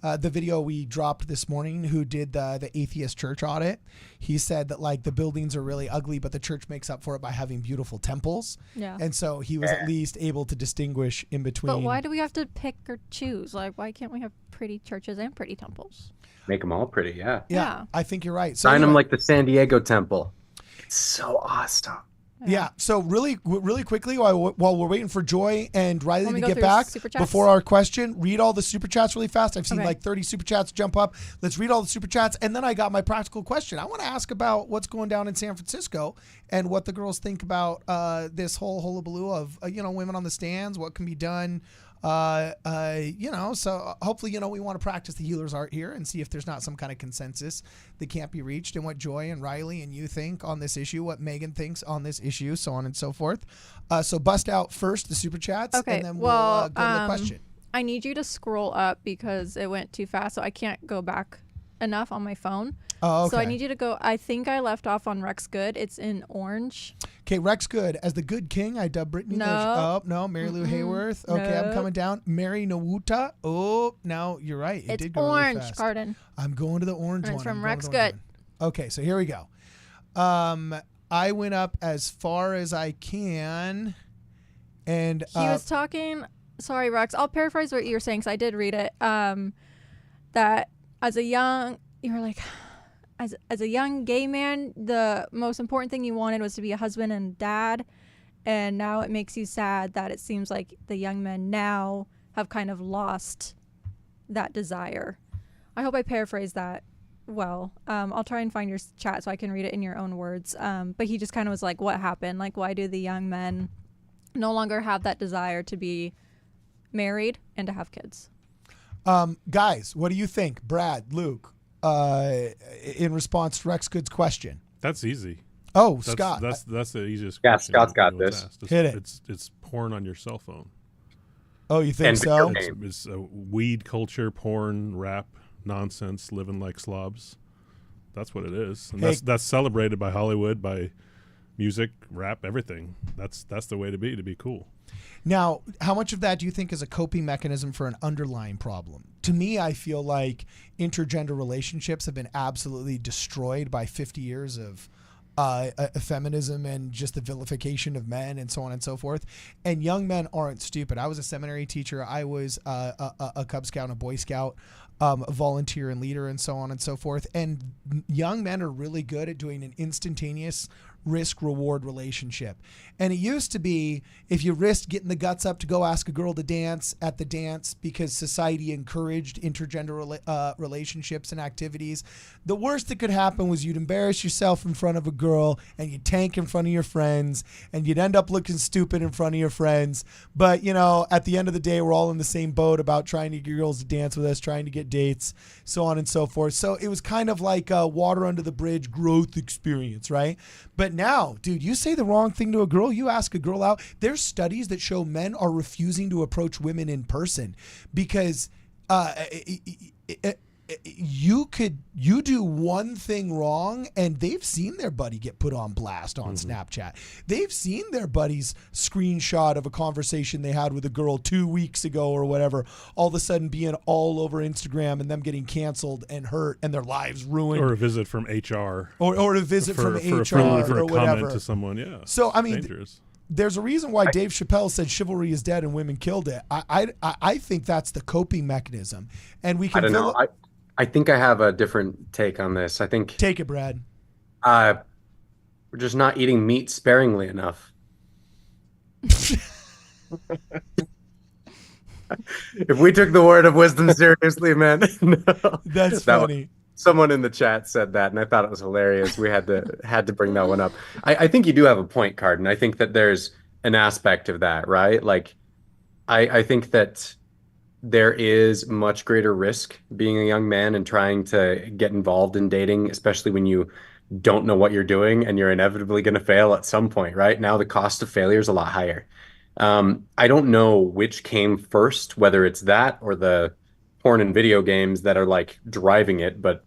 video we dropped this morning, who did the atheist church audit, he said that like the buildings are really ugly, but the church makes up for it by having beautiful temples. Yeah. And so he was at least able to distinguish in between. But why do we have to pick or choose? Like, why can't we have pretty churches and pretty temples? Make them all pretty, yeah. Yeah, I think you're right. So Sign them anyway, like the San Diego temple. It's so awesome. Yeah. So really quickly, while we're waiting for Joy and Riley to get back, Super Chats? before our question, read all the Super Chats really fast. I've seen Okay. like 30 Super Chats jump up. Let's read all the Super Chats. And then I got my practical question. I want to ask about what's going down in San Francisco and what the girls think about this whole hullabaloo of, women on the stands, what can be done. So hopefully, we want to practice the healer's art here and see if there's not some kind of consensus that can't be reached, and what Joy and Riley and you think on this issue, what Megan thinks on this issue, so on and so forth. So bust out first the Super Chats, Okay. and then we'll go to the question. I need you to scroll up because it went too fast, so I can't go back enough on my phone. Oh, okay. So I need you to go. I think I left off on Rex Good. It's in orange. Okay, Rex Good. As the good king, I dub Brittany. No, Mary Lou Hayworth. Okay, I'm coming down. Mary Nawuta. Oh, now you're right. It It's did go orange, really fast. Carden. I'm going to the orange And one. it's from I'm going Rex to the orange Good. one. Okay, so here we go. I went up as far as I can, and He was talking. Sorry, Rex. I'll paraphrase what you were saying because I did read it. That as a young, you were like, as a young gay man, the most important thing you wanted was to be a husband and dad, and now it makes you sad that it seems like the young men now have kind of lost that desire. I hope I paraphrased that well. I'll try and find your chat so I can read it in your own words. But he just kind of was like, what happened? Like, why do the young men no longer have that desire to be married and to have kids? Guys, what do you think? Brad, Luke, in response to Rex Good's question. That's easy. Oh, That's- Scott. That's the easiest Yeah, question. Scott's got anyone's this. asked. Hit it. It's porn on your cell phone. Oh, you think And so? video It's weed culture, porn, rap, nonsense, living like slobs. That's what it is, and Hey. that's celebrated by Hollywood, by music, rap, everything. That's the way to be cool. Now, how much of that do you think is a coping mechanism for an underlying problem? To me, I feel like intergender relationships have been absolutely destroyed by 50 years of feminism and just the vilification of men and so on and so forth. And young men aren't stupid. I was a seminary teacher. I was a Cub Scout and a Boy Scout, a volunteer and leader and so on and so forth. And young men are really good at doing an instantaneous risk-reward relationship. And it used to be if you risked getting the guts up to go ask a girl to dance at the dance because society encouraged intergender relationships and activities, the worst that could happen was you'd embarrass yourself in front of a girl and you'd tank in front of your friends and you'd end up looking stupid in front of your friends. But, at the end of the day, we're all in the same boat about trying to get girls to dance with us, trying to get dates, so on and so forth. So it was kind of like a water under the bridge growth experience, right? But now, dude, you say the wrong thing to a girl, you ask a girl out. There's studies that show men are refusing to approach women in person because you do one thing wrong and they've seen their buddy get put on blast on Snapchat. They've seen their buddy's screenshot of a conversation they had with a girl 2 weeks ago or whatever, all of a sudden being all over Instagram and them getting canceled and hurt and their lives ruined. Or a visit from HR. Or a visit from HR for a or whatever. comment to someone, yeah. So, I mean, dangerous. There's a reason why Dave Chappelle said chivalry is dead and women killed it. I think that's the coping mechanism. And we can I don't know. I think I have a different take on this. I think take it, Brad. We're just not eating meat sparingly enough. If we took the word of wisdom seriously, man. No. That's funny. Someone in the chat said that, and I thought it was hilarious. We had to bring that one up. I think you do have a point, Carden. I think that there's an aspect of that, right? Like, I think that there is much greater risk being a young man and trying to get involved in dating, especially when you don't know what you're doing and you're inevitably going to fail at some point, right? Now the cost of failure is a lot higher. I don't know which came first, whether it's that or the porn and video games that are like driving it, but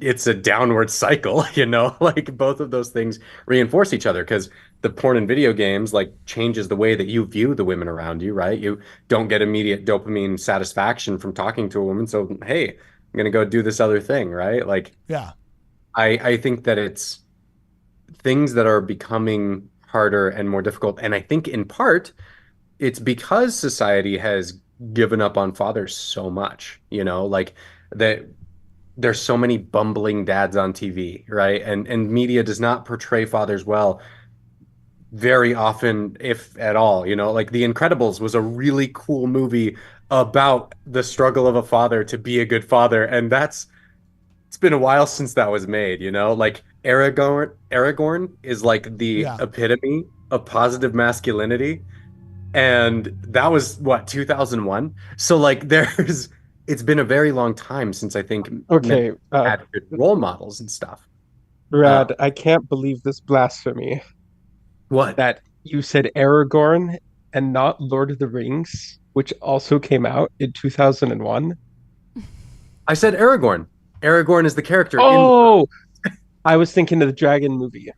it's a downward cycle, you know, like both of those things reinforce each other because the porn and video games like changes the way that you view the women around you, right? You don't get immediate dopamine satisfaction from talking to a woman. So, hey, I'm going to go do this other thing, right? Like, Yeah. I think that it's things that are becoming harder and more difficult. And I think in part, it's because society has given up on fathers so much, you know, like that there's so many bumbling dads on TV, right? And media does not portray fathers well very often, if at all, you know, like The Incredibles was a really cool movie about the struggle of a father to be a good father. And it's been a while since that was made, you know, like Aragorn is like the epitome of positive masculinity. And that was what, 2001? So like it's been a very long time since I think men had good role models and stuff. Brad, I can't believe this blasphemy. What? That you said Aragorn and not Lord of the Rings, which also came out in 2001. I said Aragorn. Aragorn is the character. I was thinking of the dragon movie.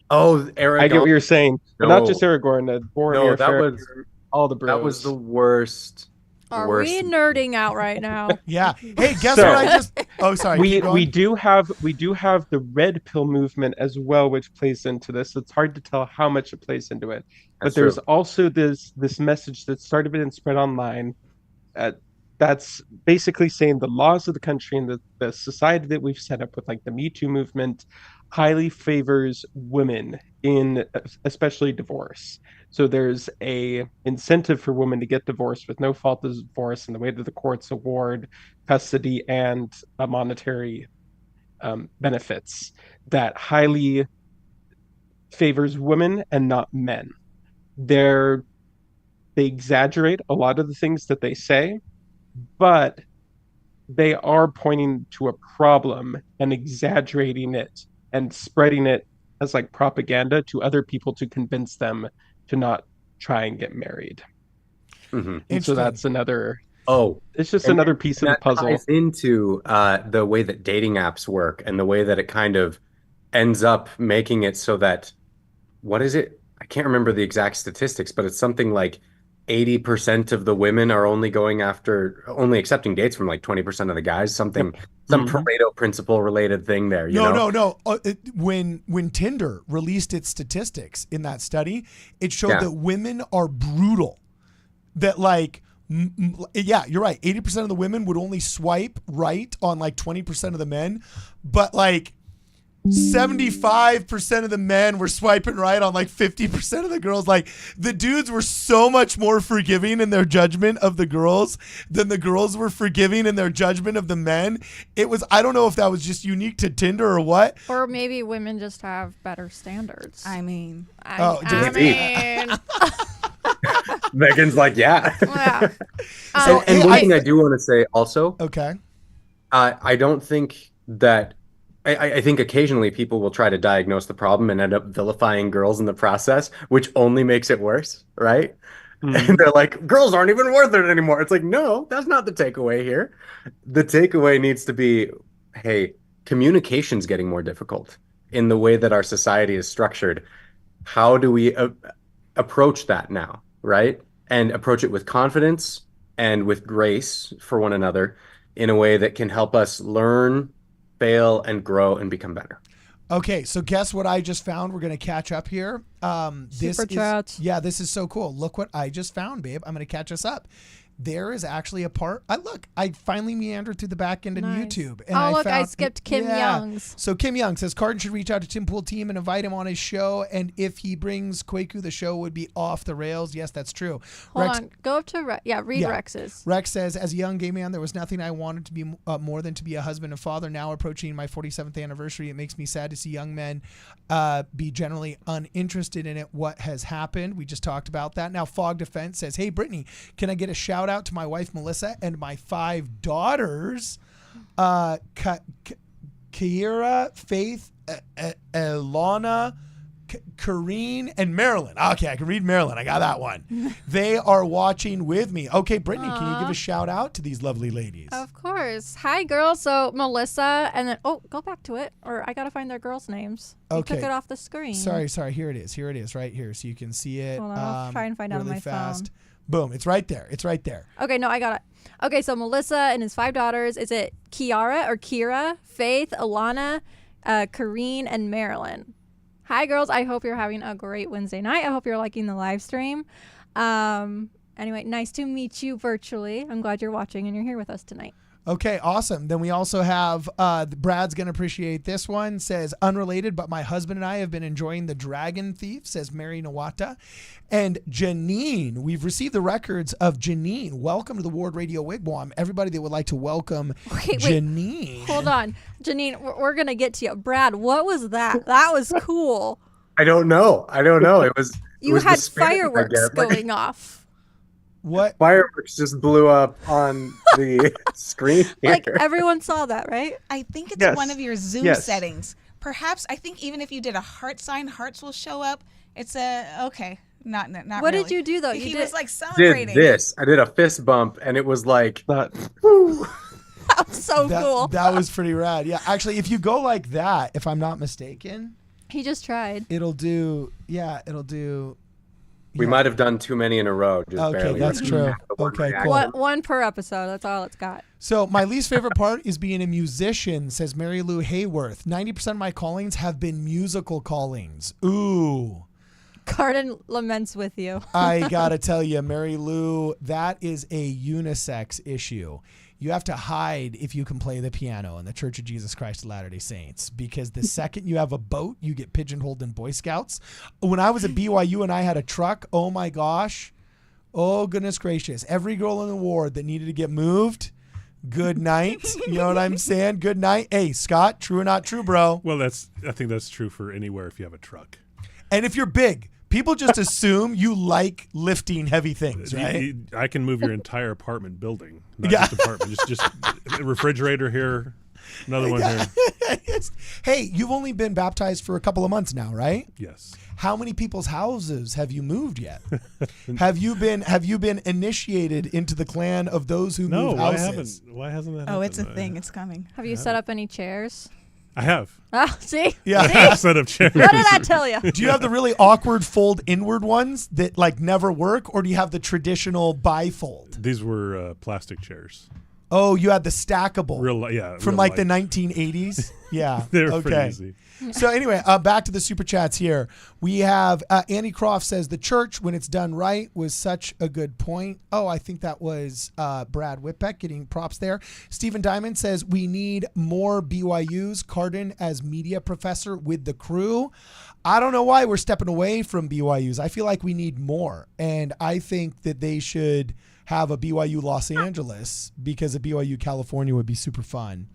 Oh, Aragorn. I get what you're saying. But not just Aragorn, No, that was all the bros. That was the worst. Are we nerding out right now? Yeah. Hey, guess what I just? Oh, sorry. We do have the red pill movement as well, which plays into this. It's hard to tell how much it plays into it. But there's also this message that started being spread online. That's basically saying the laws of the country and the society that we've set up with like the Me Too movement highly favors women in especially divorce. So there's a incentive for women to get divorced with no fault of divorce in the way that the courts award custody and monetary benefits that highly favors women and not men. They exaggerate a lot of the things that they say, but they are pointing to a problem and exaggerating it and spreading it as like propaganda to other people to convince them to not try and get married. Mm-hmm. And so that's another. It's just and another piece of the puzzle. Ties into the way that dating apps work and the way that it kind of ends up making it so that, what is it? I can't remember the exact statistics, but it's something like 80% of the women are only accepting dates from like 20% of the guys. Some Pareto principle related thing there. No. When Tinder released its statistics in that study, it showed that women are brutal. That like, you're right. 80% of the women would only swipe right on like 20% of the men, but like 75% of the men were swiping right on like 50% of the girls. Like the dudes were so much more forgiving in their judgment of the girls than the girls were forgiving in their judgment of the men. It was, I don't know if that was just unique to Tinder or what. Or maybe women just have better standards. I mean. Megan's like, yeah. So, and one thing I do want to say also. Okay. I don't think that. I think occasionally people will try to diagnose the problem and end up vilifying girls in the process, which only makes it worse, right? Mm-hmm. And they're like, girls aren't even worth it anymore. It's like, no, that's not the takeaway here. The takeaway needs to be, hey, communication's getting more difficult in the way that our society is structured. How do we approach that now, right? And approach it with confidence and with grace for one another in a way that can help us learn, fail, and grow and become better. Okay, so guess what I just found? We're going to catch up here. Super chats. This is so cool. Look what I just found, babe. I'm going to catch us up. There is actually a part. I finally meandered through the back end of YouTube. And I skipped Kim Young's. So Kim Young says, Carden should reach out to Tim Pool team and invite him on his show. And if he brings Kwaku, the show would be off the rails. Yes, that's true. Hold on. Go up to read Rex's. Rex says, as a young gay man, there was nothing I wanted to be more than to be a husband and father. Now approaching my 47th anniversary, it makes me sad to see young men be generally uninterested in it. What has happened? We just talked about that. Now Fog Defense says, hey, Brittany, can I get a shout out to my wife Melissa and my 5 daughters, Kiera, Faith, Elana, Kareen and Marilyn. Okay, I can read Marilyn. I got that one. They are watching with me. Okay, Brittany, can you give a shout out to these lovely ladies? Of course. Hi, girls. So Melissa, and then go back to it, or I gotta find their girls' names. You Okay. took it off the screen. Sorry. Here it is, right here, so you can see it. Hold on, I'll try and find it on really my fast. phone. Boom! It's right there. Okay, no, I got it. Okay, so Melissa and his 5 daughters. Is it Kira, Faith, Alana, Kareen, and Marilyn? Hi, girls. I hope you're having a great Wednesday night. I hope you're liking the live stream. Anyway, nice to meet you virtually. I'm glad you're watching and you're here with us tonight. Okay, awesome. Then we also have Brad's going to appreciate this one. Says, unrelated, but my husband and I have been enjoying The Dragon Thief, says Mary Nawata. And Janine, we've received the records of Janine. Welcome to the Ward Radio Wigwam. Everybody that would like to welcome Janine. Hold on. Janine, we're going to get to you. Brad, what was that? That was cool. I don't know. It was. You had fireworks going off. What? Fireworks just blew up on the screen here. Like everyone saw that, right? I think it's Yes. one of your Zoom Yes. settings. Perhaps I think even if you did a heart sign, hearts will show up. It's okay. Not What really. did you do though? He You was did like Did celebrating. this. I did a fist bump, and it was like, that was so cool. That was pretty rad. Yeah, actually, if you go like that, if I'm not mistaken, He just tried. it'll do. we might have done too many in a row. Just Okay, barely. that's true. Okay, cool. One per episode. That's all it's got. So my least favorite part is being a musician, says Mary Lou Hayworth. 90% of my callings have been musical callings. Ooh. Carden laments with you. I gotta tell you, Mary Lou, that is a unisex issue. You have to hide if you can play the piano in the Church of Jesus Christ of Latter-day Saints, because the second you have a boat, you get pigeonholed in Boy Scouts. When I was at BYU and I had a truck, oh my gosh, oh goodness gracious, every girl in the ward that needed to get moved, good night. You know what I'm saying? Good night. Hey, Scott, true or not true, bro? Well, I think that's true for anywhere if you have a truck. And if you're big, people just assume you like lifting heavy things, right? I can move your entire apartment building. Not Yeah. just apartment. Just a refrigerator here, another one here. Hey, you've only been baptized for a couple of months now, right? Yes. How many people's houses have you moved yet? Have you been initiated into the clan of those who move why houses? Why hasn't that? Oh, it's a happened? thing. It's coming. Have you set up any chairs? I have. Oh, see? Yeah. See? Set up chairs. What did I tell you? Do you have the really awkward fold inward ones that like never work, or do you have the traditional bifold? These were plastic chairs. Oh, you had the stackable. From real like the light. 1980s. Yeah. They were okay. pretty easy. So anyway, back to the super chats here. We have Annie Croft says the church, when it's done right, was such a good point. Oh, I think that was Brad Whitbeck getting props there. Stephen Diamond says we need more BYUs. Carden as media professor with the crew. I don't know why we're stepping away from BYUs. I feel like we need more, and I think that they should have a BYU Los Angeles, because a BYU California would be super fun.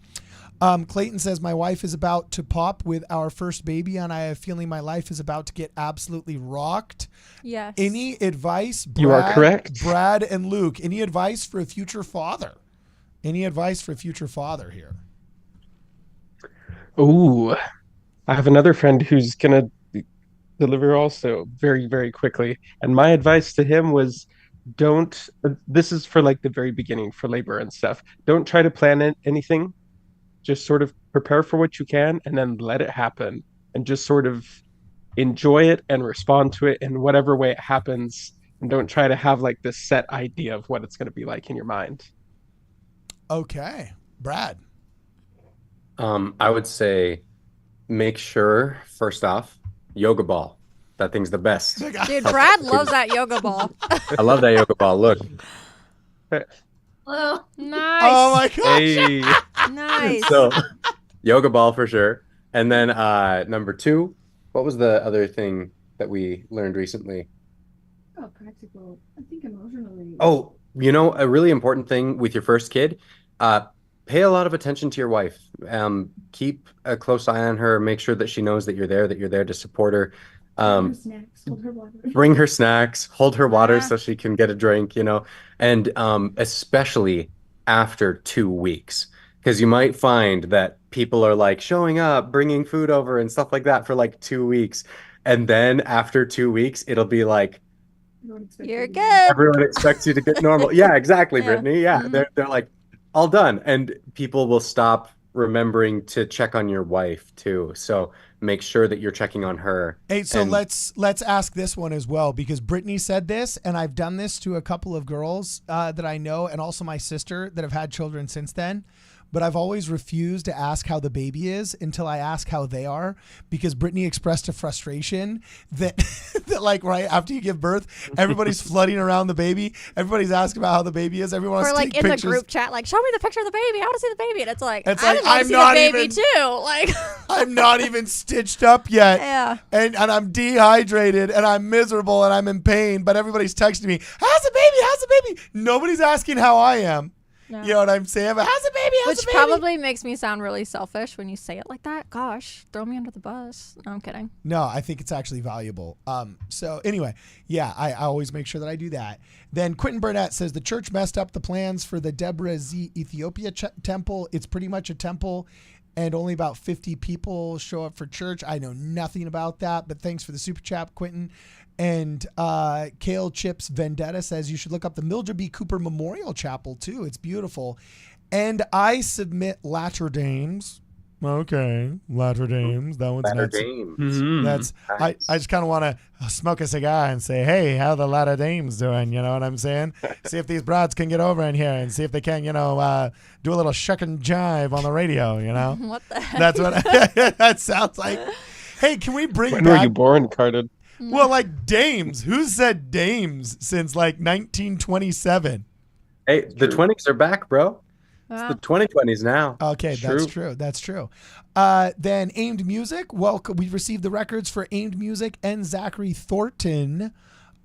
Clayton says, my wife is about to pop with our first baby, and I have a feeling my life is about to get absolutely rocked. Yes. Any advice, Brad, You are correct. Brad and Luke, any advice for a future father? Any advice for a future father here? Ooh, I have another friend who's gonna deliver also very, very quickly. And my advice to him was, don't. This is for like the very beginning for labor and stuff. Don't try to plan anything. Just sort of prepare for what you can, and then let it happen, and just sort of enjoy it and respond to it in whatever way it happens. And don't try to have like this set idea of what it's going to be like in your mind. Okay, Brad. I would say, make sure first off, yoga ball. That thing's the best. Dude, Brad loves that yoga ball. I love that yoga ball. Look. Oh, Nice. Oh my gosh. Hey. Nice. So, yoga ball for sure. And then number 2, what was the other thing that we learned recently? oh, practical. I think emotionally. Oh, a really important thing with your first kid, pay a lot of attention to your wife. Keep a close eye on her. Make sure that she knows that you're there to support her. Snacks, hold her water. Bring her snacks, hold her water so she can get a drink, and especially after 2 weeks, because you might find that people are like showing up, bringing food over and stuff like that for like 2 weeks. And then after 2 weeks, it'll be like, You're good. everyone expects you to get normal. Yeah, exactly, Yeah. Brittany. Yeah, Mhm. they're like, all done. And people will stop remembering to check on your wife too. So make sure that you're checking on her. Hey, so And let's ask this one as well, because Brittany said this, and I've done this to a couple of girls that I know, and also my sister that have had children since then. But I've always refused to ask how the baby is until I ask how they are, because Brittany expressed a frustration that that like right after you give birth, everybody's flooding around the baby. Everybody's asking about how the baby is. Everyone wants Or to like take in pictures. the group chat, like, show me the picture of the baby. I want to see the baby. And it's like, It's I like, just want to I'm see not the baby even- too. Like, I'm not even stitched up yet. Yeah. And I'm dehydrated and I'm miserable and I'm in pain, but everybody's texting me, how's the baby? How's the baby? Nobody's asking how I am. No. You know what I'm saying? But how's the baby? How's Which the baby? probably makes me sound really selfish when you say it like that. Gosh, throw me under the bus. No, I'm kidding. No, I think it's actually valuable. So anyway, yeah, I always make sure that I do that. Then Quentin Burnett says the church messed up the plans for the Deborah Z Ethiopia temple. It's pretty much a temple, and only about 50 people show up for church. I know nothing about that, but thanks for the super chat, Quentin. And Kale Chips Vendetta says you should look up the Mildred B. Cooper Memorial Chapel too. It's beautiful. And I submit Latter Dames. Okay, Latter Dames. That one's Latter nuts. Dames. That's Nice. I just kind of want to smoke a cigar and say, hey, how the Latter Dames doing? You know what I'm saying? See if these broads can get over in here and see if they can, do a little shuck and jive on the radio. You know, What the heck? that's what that sounds like. Hey, can we bring When back? were you born, Cardin? Well, like dames. Who said dames since like 1927? Hey, the 20s are back, bro. Wow. It's the 2020s now. Okay, It's that's true. That's true. Then Aimed Music. Welcome. We've received the records for Aimed Music and Zachary Thornton.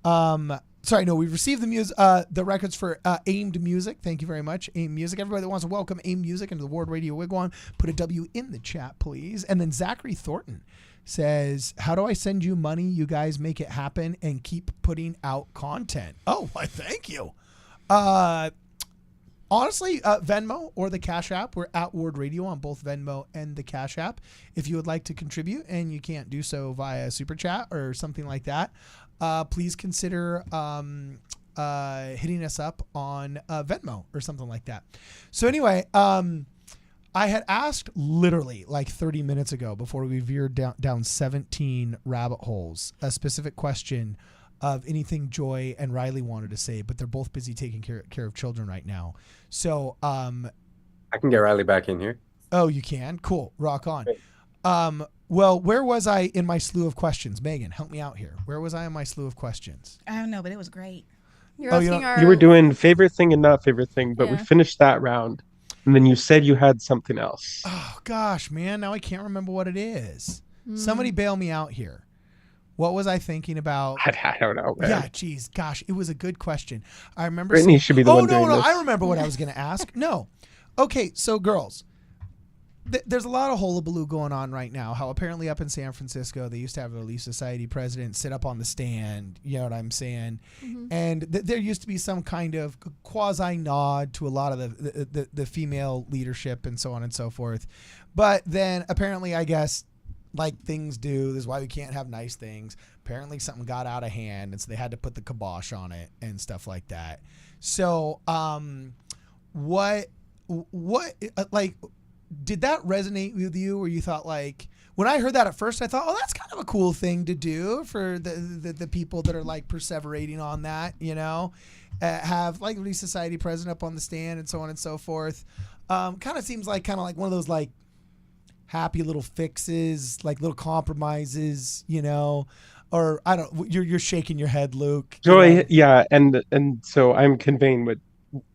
We've received the records for Aimed Music. Thank you very much, Aimed Music. Everybody that wants to welcome Aimed Music into the WardRadio Wigwam, put a W in the chat, please. And then Zachary Thornton says, how do I send you money? You guys make it happen and keep putting out content. Oh, why, thank you. Honestly, Venmo or the Cash App. We're at Ward Radio on both Venmo and the Cash App. If you would like to contribute and you can't do so via Super Chat or something like that, please consider hitting us up on Venmo or something like that. So anyway, I had asked literally like 30 minutes ago before we veered down 17 rabbit holes, a specific question of anything Joy and Riley wanted to say, but they're both busy taking care of children right now. So I can get Riley back in here. Oh, you can? Cool. Rock on. Well, where was I in my slew of questions? Megan, help me out here. Where was I in my slew of questions? I don't know, but it was great. You're Oh, asking our. You were doing favorite thing and not favorite thing, but we Yeah. finished that round. And then you said you had something else. Oh, gosh, man. Now I can't remember what it is. Somebody bail me out here. What was I thinking about? I don't know, man. Yeah, geez, gosh, it was a good question. I remember. Brittany should be the one no, doing no, this. I remember what I was going to ask. No, okay, so girls, there's a lot of hullabaloo going on right now. How apparently up in San Francisco they used to have a Relief Society president sit up on the stand. You know what I'm saying? And there used to be some kind of quasi nod to a lot of the female leadership and so on and so forth. But then apparently, I guess, like things do, this is why we can't have nice things. Apparently something got out of hand, and so they had to put the kibosh on it and stuff like that. So what like, did that resonate with you, or you thought, like, when I heard that at first, I thought, oh, that's kind of a cool thing to do for the people that are like perseverating on that, have like Relief Society president up on the stand and so on and so forth. Kind of seems like one of those like happy little fixes, like little compromises, or I don't. You're shaking your head, Luke. Joy, yeah, and so I'm conveying what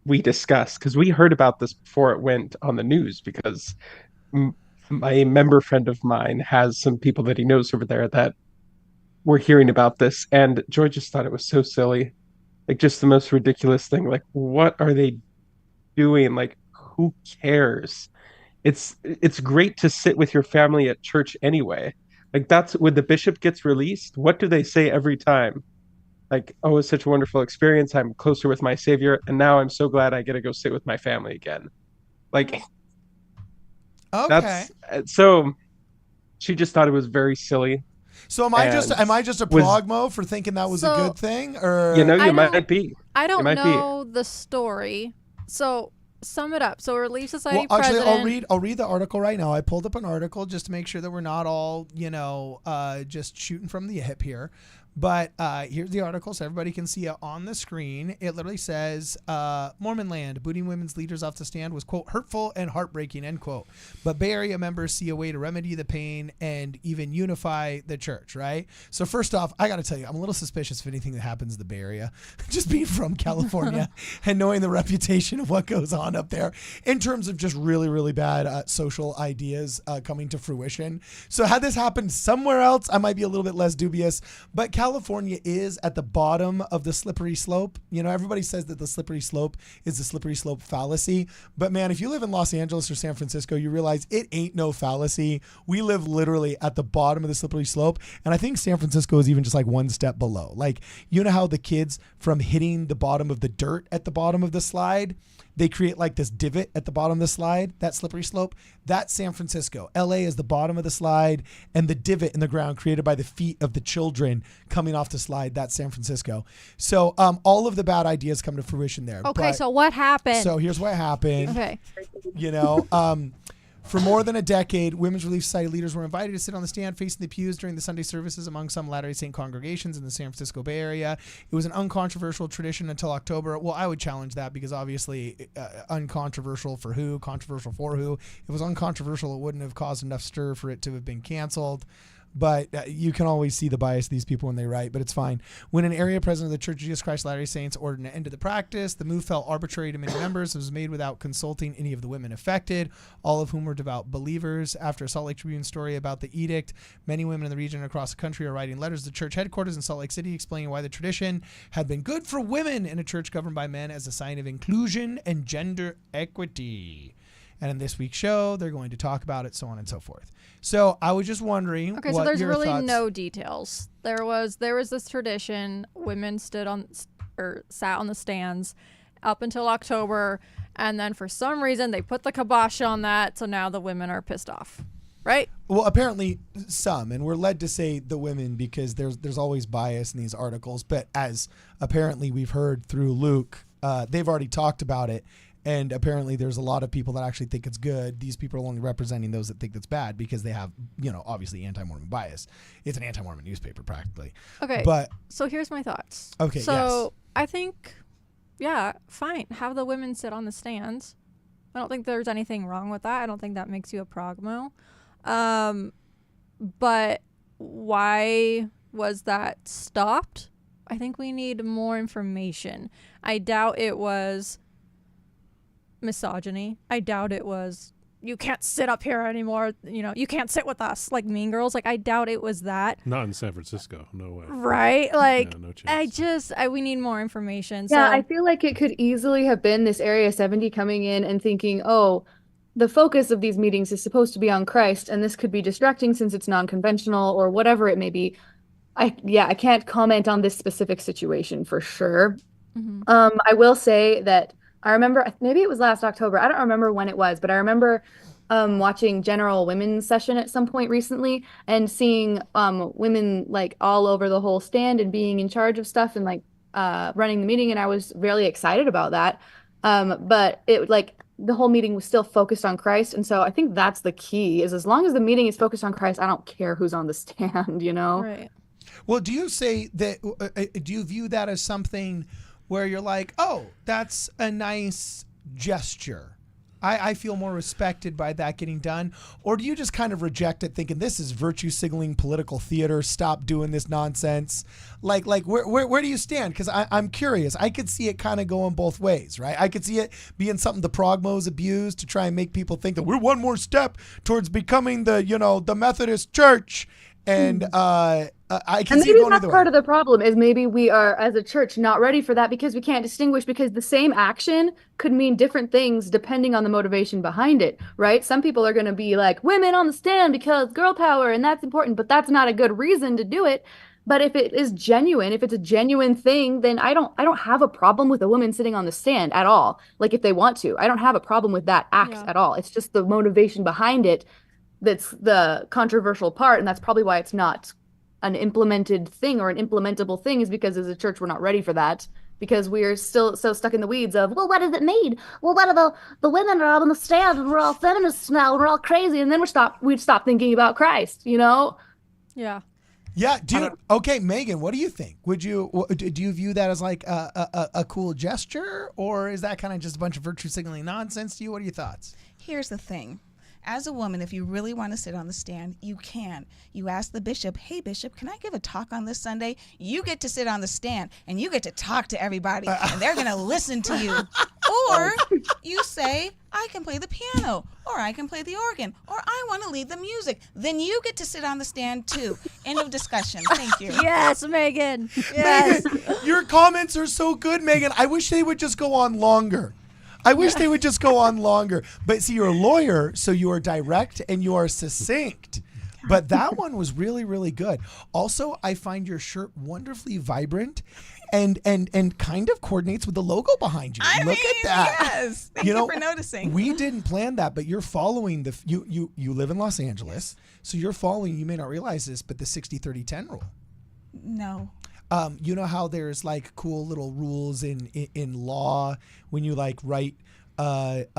we discussed because we heard about this before it went on the news because my member friend of mine has some people that he knows over there that were hearing about this, and Joy just thought it was so silly, like just the most ridiculous thing. Like, what are they doing? Like, who cares? It's great to sit with your family at church anyway. Like, that's when the bishop gets released. What do they say every time? Like, oh, it's such a wonderful experience. I'm closer with my Savior, and now I'm so glad I get to go sit with my family again. Like, okay. that's so. She just thought it was very silly. So am I just a progmo for thinking that was a good thing, or you might be. I don't know the story. So sum it up. So Relief Society actually, president. I'll read the article right now. I pulled up an article just to make sure that we're not all just shooting from the hip here. But here's the article so everybody can see it on the screen. It literally says, Mormon land, booting women's leaders off the stand was, quote, hurtful and heartbreaking, end quote. But Bay Area members see a way to remedy the pain and even unify the church, right? So first off, I got to tell you, I'm a little suspicious of anything that happens in the Bay Area. Just being from California and knowing the reputation of what goes on up there in terms of just really, really bad social ideas coming to fruition. So had this happened somewhere else, I might be a little bit less dubious. But California is at the bottom of the slippery slope. Everybody says that the slippery slope is the slippery slope fallacy. But man, if you live in Los Angeles or San Francisco, you realize it ain't no fallacy. We live literally at the bottom of the slippery slope. And I think San Francisco is even just like one step below. Like, you know how the kids from hitting the bottom of the dirt at the bottom of the slide, they create like this divot at the bottom of the slide, that slippery slope. That's San Francisco. LA is the bottom of the slide, and the divot in the ground created by the feet of the children coming off the slide, that's San Francisco. So all of the bad ideas come to fruition there. Okay, so what happened? So here's what happened. Okay. For more than a decade, Women's Relief Society leaders were invited to sit on the stand facing the pews during the Sunday services among some Latter-day Saint congregations in the San Francisco Bay Area. It was an uncontroversial tradition until October. Well, I would challenge that because obviously uncontroversial for who, controversial for who. If it was uncontroversial, it wouldn't have caused enough stir for it to have been canceled. But you can always see the bias of these people when they write, but it's fine. When an area president of the Church of Jesus Christ Latter-day Saints ordered an end to the practice, the move felt arbitrary to many members. It was made without consulting any of the women affected, all of whom were devout believers. After a Salt Lake Tribune story about the edict, many women in the region and across the country are writing letters to church headquarters in Salt Lake City explaining why the tradition had been good for women in a church governed by men as a sign of inclusion and gender equity. And in this week's show, they're going to talk about it, so on and so forth. So I was just wondering. Okay, so there's really no details. There was this tradition. Women sat on the stands up until October, and then for some reason they put the kibosh on that. So now the women are pissed off, right? Well, apparently some, and we're led to say the women because there's always bias in these articles. But as apparently we've heard through Luke, they've already talked about it. And apparently there's a lot of people that actually think it's good. These people are only representing those that think that's bad because they have, obviously anti-Mormon bias. It's an anti-Mormon newspaper practically. Okay. But so here's my thoughts. Okay. So I think, yeah, fine. Have the women sit on the stands. I don't think there's anything wrong with that. I don't think that makes you a progmo. But why was that stopped? I think we need more information. I doubt it was misogyny. I doubt it was, you can't sit up here anymore, you can't sit with us like Mean Girls. Like, I doubt it was that. Not in San Francisco, no way. Right? Like, no chance. we need more information. Yeah, so I feel like it could easily have been this Area 70 coming in and thinking, oh, the focus of these meetings is supposed to be on Christ, and this could be distracting since it's non-conventional or whatever it may be. I can't comment on this specific situation for sure. Mm-hmm. I will say that I remember, maybe it was last October. I don't remember when it was, but I remember watching General Women's Session at some point recently and seeing women like all over the whole stand and being in charge of stuff and like running the meeting. And I was really excited about that. But it the whole meeting was still focused on Christ. And so I think that's the key, is as long as the meeting is focused on Christ, I don't care who's on the stand, Right. Well, do you say that, do you view that as something where you're like, oh, that's a nice gesture, I feel more respected by that getting done? Or do you just kind of reject it thinking this is virtue signaling political theater, stop doing this nonsense? Like where do you stand? Because I'm curious. I could see it kind of going both ways, right? I could see it being something the progmos abuse to try and make people think that we're one more step towards becoming the Methodist Church. And I can see it going that's either part way. of the problem, is maybe we are, as a church, not ready for that because we can't distinguish, because the same action could mean different things depending on the motivation behind it, right? Some people are going to be like, women on the stand because girl power, and that's important, but that's not a good reason to do it. But if it is genuine, if it's a genuine thing, then I don't have a problem with a woman sitting on the stand at all. Like, if they want to, I don't have a problem with that act at all. It's just the motivation behind it that's the controversial part, and that's probably why it's not an implemented thing or an implementable thing is because as a church we're not ready for that, because we are still so stuck in the weeds of, well, what does it mean? Well, what are the women are all on the stand and we're all feminists now and we're all crazy, and then we'd stop thinking about Christ, you know? Yeah. Yeah, dude. Okay, Megan, what do you think? Do you view that as like a cool gesture, or is that kind of just a bunch of virtue signaling nonsense to you? What are your thoughts? Here's the thing. As a woman, if you really want to sit on the stand, you can. You ask the bishop, hey, bishop, can I give a talk on this Sunday? You get to sit on the stand and you get to talk to everybody and they're going to listen to you. Or you say, I can play the piano, or I can play the organ, or I want to lead the music. Then you get to sit on the stand too. End of discussion. Thank you. Yes, Megan. Yes. Megan, your comments are so good, Megan. I wish they would just go on longer. But see, you're a lawyer, so you are direct and you are succinct. But that one was really, really good. Also, I find your shirt wonderfully vibrant and kind of coordinates with the logo behind you. Look at that. Yes. Thank you for noticing. We didn't plan that, but you're following you live in Los Angeles, so you're following, you may not realize this, but the 60-30-10 rule. No. You know how there's like cool little rules in law when you like write like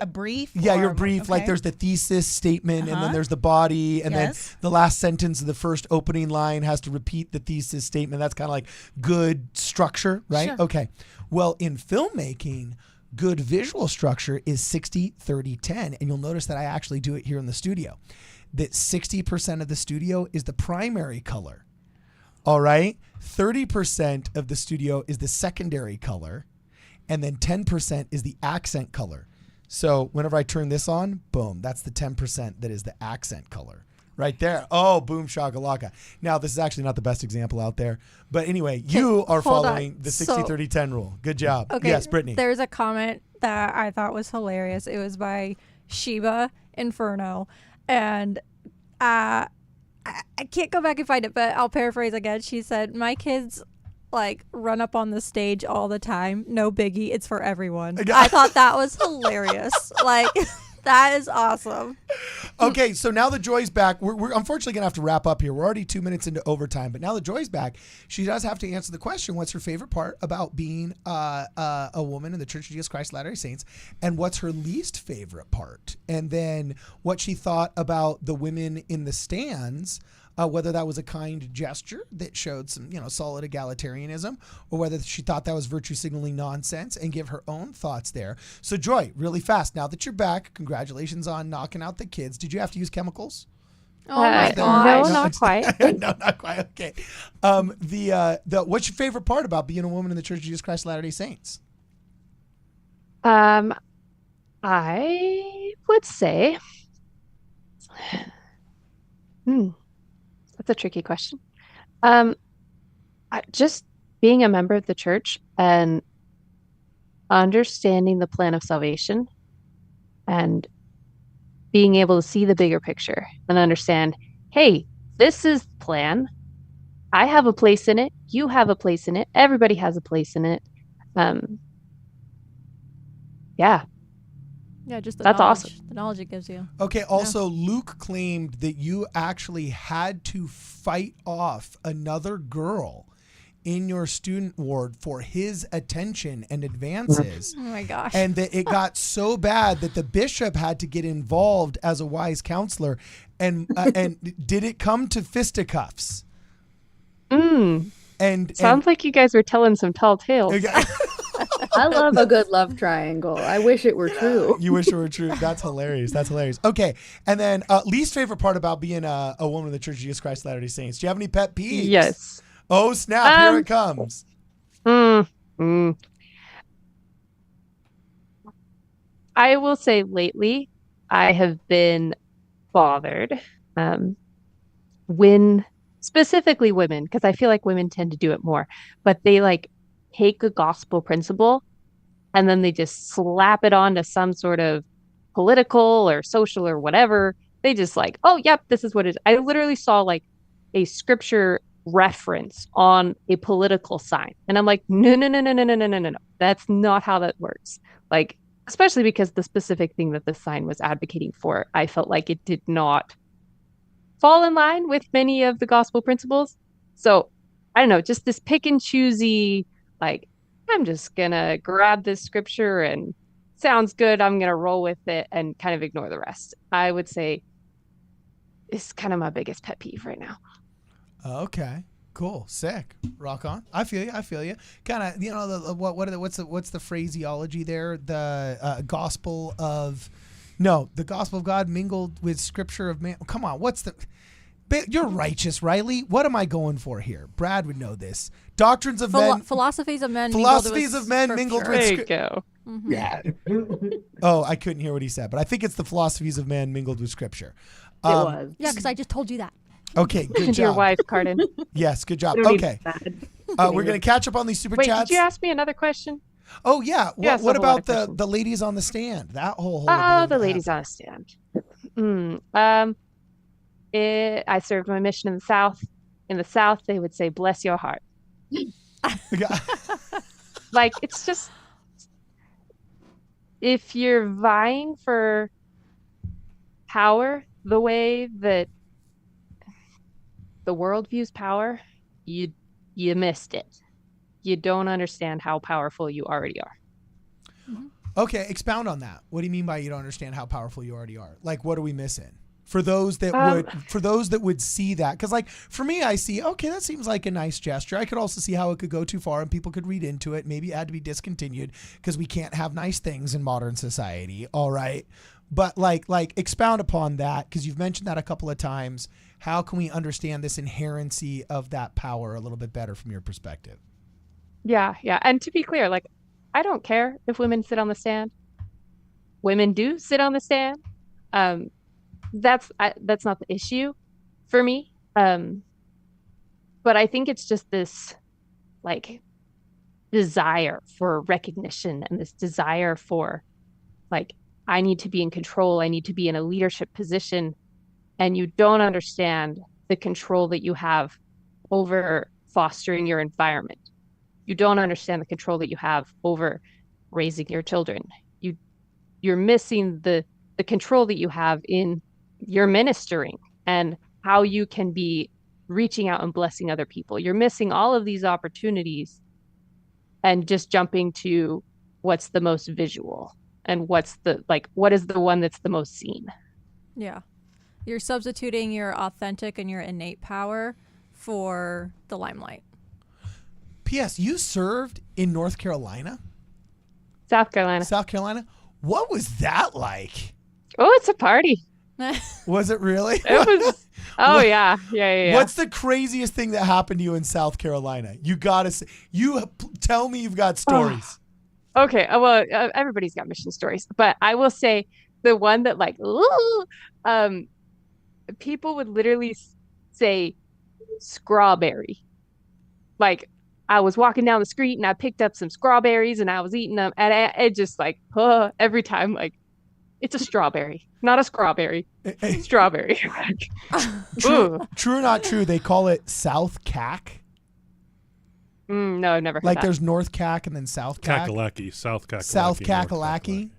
a brief? Yeah, your brief. Okay. Like there's the thesis statement and then there's the body, and then the last sentence of the first opening line has to repeat the thesis statement. That's kind of like good structure, right? Sure. Okay. Well, in filmmaking, good visual structure is 60-30-10. And you'll notice that I actually do it here in the studio. That 60% of the studio is the primary color. All right. 30% of the studio is the secondary color. And then 10% is the accent color. So whenever I turn this on, boom, that's the 10% that is the accent color right there. Oh, boom, shakalaka. Now, this is actually not the best example out there. But anyway, you are following the 60-30-10 rule. Good job. Okay, yes, Brittany. There's a comment that I thought was hilarious. It was by Sheba Inferno. And I can't go back and find it, but I'll paraphrase again. She said, my kids like run up on the stage all the time. No biggie. It's for everyone. I thought that was hilarious. Like, that is awesome. Okay, so now that Joy's back, we're unfortunately going to have to wrap up here. We're already 2 minutes into overtime, but now that Joy's back, she does have to answer the question, what's her favorite part about being a woman in the Church of Jesus Christ of Latter-day Saints, and what's her least favorite part? And then what she thought about the women in the stands, whether that was a kind gesture that showed some, solid egalitarianism, or whether she thought that was virtue signaling nonsense, and give her own thoughts there. So Joy, really fast, now that you're back, congratulations on knocking out the kids. Did you have to use chemicals? Oh my God. No, not quite. No, not quite. Okay. What's your favorite part about being a woman in the Church of Jesus Christ of Latter-day Saints? I would say, that's a tricky question. Just being a member of the church and understanding the plan of salvation and being able to see the bigger picture and understand, hey, this is the plan. I have a place in it. You have a place in it. Everybody has a place in it. Yeah. Yeah, just that's awesome. The knowledge it gives you. Okay, also, Luke claimed that you actually had to fight off another girl in your student ward for his attention and advances. Oh my gosh. And that it got so bad that the bishop had to get involved as a wise counselor. And did it come to fisticuffs? And sounds like you guys were telling some tall tales. I love a good love triangle. I wish it were true. You wish it were true. That's hilarious. That's hilarious. Okay. And then least favorite part about being a woman in the Church of Jesus Christ of Latter-day Saints. Do you have any pet peeves? Yes. Oh, snap. Here it comes. I will say lately, I have been bothered when, specifically women, because I feel like women tend to do it more, but they like take a gospel principle and then they just slap it onto some sort of political or social or whatever. They just like, oh, yep, this is what it is. I literally saw like a scripture reference on a political sign. And I'm like, no. That's not how that works. Like, especially because the specific thing that the sign was advocating for, I felt like it did not fall in line with many of the gospel principles. So I don't know, just this pick and choosy, like, I'm just gonna grab this scripture and sounds good, I'm gonna roll with it and kind of ignore the rest. I would say it's kind of my biggest pet peeve right now. Okay. Cool. Sick. Rock on. I feel you. Kind of, what's the phraseology there? The gospel of God mingled with scripture of man. Come on. You're righteous, Riley. What am I going for here? Brad would know this. Doctrines of men. Philosophies of men. Mingled with There you go. Mm-hmm. Yeah. Oh, I couldn't hear what he said, but I think it's the philosophies of man mingled with scripture. It was. Yeah, because I just told you that. Okay, good Listen job. to your wife, Cardin. Yes, good job. You don't need Okay. that. We're going to catch up on these super Wait, chats. did you ask me another question? Oh, yeah. You asked a What whole lot about of the ladies on the stand? That whole the ladies on the stand. I served my mission in the South. In the South, they would say, bless your heart. Like, it's just, if you're vying for power the way that the world views power, you missed it. You don't understand how powerful you already are. Okay, expound on that. What do you mean by you don't understand how powerful you already are? Like, what are we missing? For those that would see that, because like for me, I see, okay, that seems like a nice gesture. I could also see how it could go too far and people could read into it. Maybe it had to be discontinued because we can't have nice things in modern society. All right, but like expound upon that, because you've mentioned that a couple of times. How can we understand this inherency of that power a little bit better from your perspective? Yeah. And to be clear, like, I don't care if women sit on the stand. Women do sit on the stand. That's not the issue for me. But I think it's just this like desire for recognition and this desire for like, I need to be in control. I need to be in a leadership position. And you don't understand the control that you have over fostering your environment. You don't understand the control that you have over raising your children. You're missing the control that you have in your ministering and how you can be reaching out and blessing other people. You're missing all of these opportunities and just jumping to what's the most visual and what is the one that's the most seen. Yeah. You're substituting your authentic and your innate power for the limelight. P.S. You served in North Carolina? South Carolina. South Carolina? What was that like? Oh, it's a party. Was it really? It was. Oh, yeah. What's the craziest thing that happened to you in South Carolina? You got to say, tell me you've got stories. Oh. Okay. Well, everybody's got mission stories, but I will say the one that like, people would literally say strawberry. Like, I was walking down the street and I picked up some strawberries and I was eating them, and it just like, every time, like, it's a strawberry, not a strawberry. Strawberry. True or not true, they call it South Cack. No, I've never heard like that. There's North Cack and then South Cack. Kakalaki, South Kakalaki. South Kakalaki.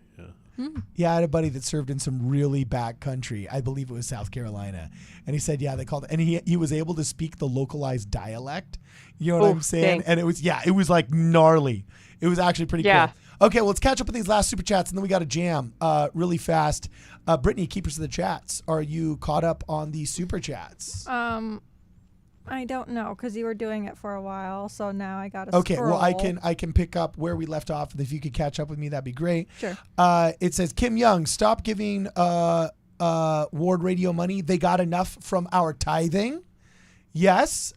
Yeah, I had a buddy that served in some really back country. I believe it was South Carolina. And he said, yeah, they called it. And he was able to speak the localized dialect. You know what I'm saying? Dang. And it was like gnarly. It was actually pretty cool. Okay, well, let's catch up with these last super chats, and then we got to jam really fast. Brittany, keepers of the chats, are you caught up on the super chats? I don't know, because you were doing it for a while, so now I got to Okay, scroll. well, I can pick up where we left off, and if you could catch up with me, that'd be great. Sure. It says, Kim Young, stop giving Ward Radio money. They got enough from our tithing. Yes,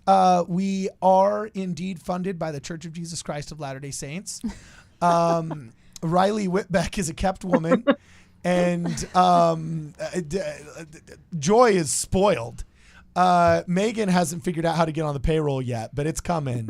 we are indeed funded by the Church of Jesus Christ of Latter-day Saints. Riley Whitbeck is a kept woman, and Joy is spoiled. Megan hasn't figured out how to get on the payroll yet, but it's coming.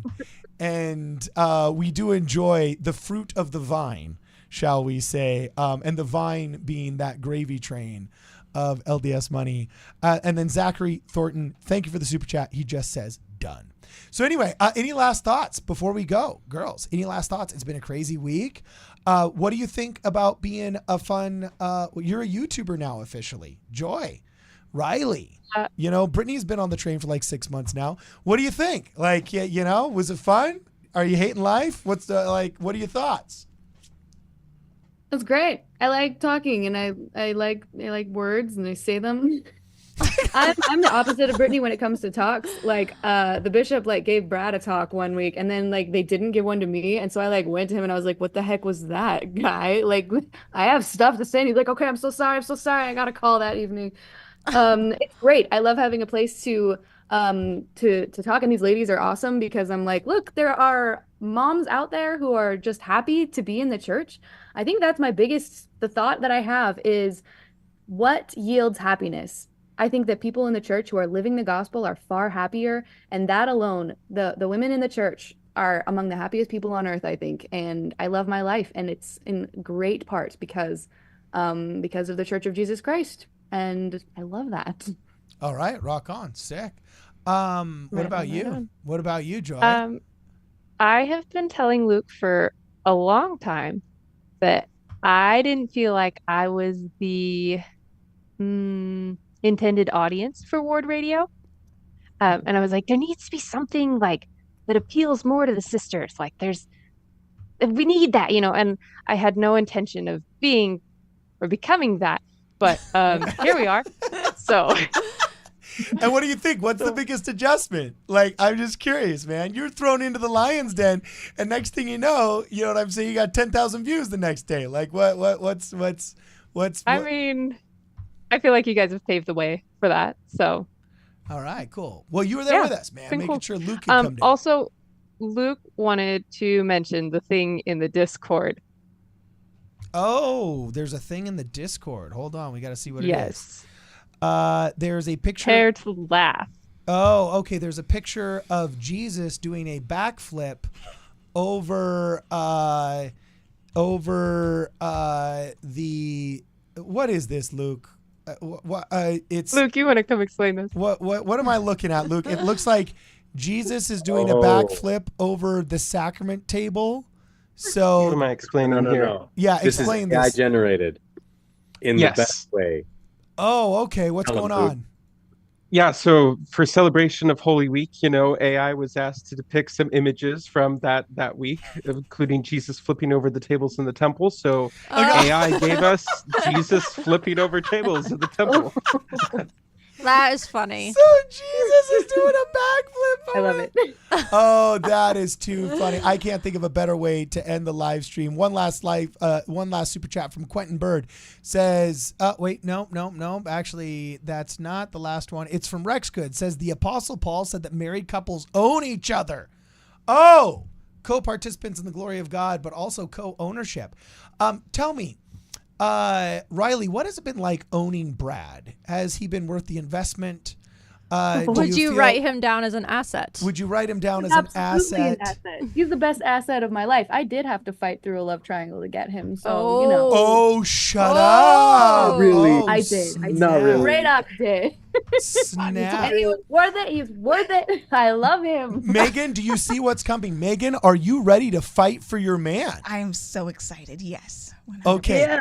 And we do enjoy the fruit of the vine, shall we say, and the vine being that gravy train of LDS money. And then Zachary Thornton, thank you for the super chat. He just says, done. So anyway, any last thoughts before we go? Girls, any last thoughts? It's been a crazy week. What do you think about being a fun, you're a YouTuber now officially. Joy, Riley, Brittany's been on the train for like 6 months now. What do you think? Like, was it fun? Are you hating life? What are your thoughts? It's great. I like talking, and I like words, and I say them. I'm the opposite of Brittany when it comes to talks. Like, the bishop gave Brad a talk one week, and then they didn't give one to me, and so I went to him and I was like, "What the heck was that, guy? Like, I have stuff to say." And he's like, "Okay, I'm so sorry. I got a call that evening." It's great. I love having a place to talk, and these ladies are awesome because I'm like, look, there are moms out there who are just happy to be in the church. I think that's the thought that I have is, what yields happiness? I think that people in the church who are living the gospel are far happier, and that alone, the women in the church are among the happiest people on earth, I think. And I love my life, and it's in great part because of the Church of Jesus Christ, and I love that. All right, rock on, sick. What about you? What about you, Joy? I have been telling Luke for a long time that I didn't feel like I was the intended audience for WardRadio. And I was like, there needs to be something that appeals more to the sisters. We need that, and I had no intention of being or becoming that, but here we are. So. And what do you think? What's the biggest adjustment? I'm just curious, man. You're thrown into the lion's den, and next thing you know what I'm saying? You got 10,000 views the next day. What's? I mean, I feel like you guys have paved the way for that. So. All right, cool. Well, you were there with us, man, making sure Luke could come down. Also, Luke wanted to mention the thing in the Discord. Oh, there's a thing in the Discord. Hold on, we got to see what it is. Yes. There's a picture. Prepare to laugh. Oh, okay. There's a picture of Jesus doing a backflip over the. What is this, Luke? It's Luke. You want to come explain this? What am I looking at, Luke? It looks like Jesus is doing a backflip over the sacrament table. So what am I explaining here? No. Yeah, this explain is this. AI generated in the best way. Oh, okay. What's going on? Yeah, so for celebration of Holy Week, AI was asked to depict some images from that week, including Jesus flipping over the tables in the temple. So AI gave us Jesus flipping over tables in the temple. That is funny. So Jesus is doing a backflip. I love it. Oh, that is too funny. I can't think of a better way to end the live stream. One last super chat from Quentin Bird says, no. Actually, that's not the last one. It's from Rex Good. Says the Apostle Paul said that married couples own each other. Oh, co-participants in the glory of God, but also co-ownership. Tell me, Riley, what has it been like owning Brad? Has he been worth the investment? Would you write him down as an asset? Would you write him down as an asset? He's the best asset of my life. I did have to fight through a love triangle to get him. So, Oh, shut up. Really? I did. Not really. Straight up did. Snap. And he was worth it. He's worth it. I love him. Megan, do you see what's coming? Megan, are you ready to fight for your man? I am so excited. Yes. 100%. Okay.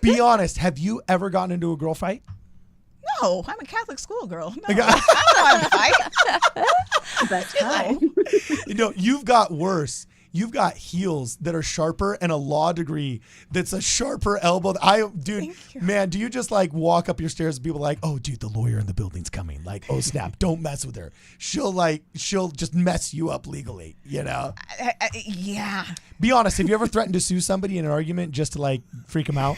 Be honest. Have you ever gotten into a girl fight? No, I'm a Catholic schoolgirl. No, I don't want to fight. That's fine. You've got worse. You've got heels that are sharper and a law degree that's a sharper elbow. Man, do you just walk up your stairs and people are like, oh, dude, the lawyer in the building's coming. Oh, snap, don't mess with her. She'll just mess you up legally, Yeah. Be honest, have you ever threatened to sue somebody in an argument just to freak them out?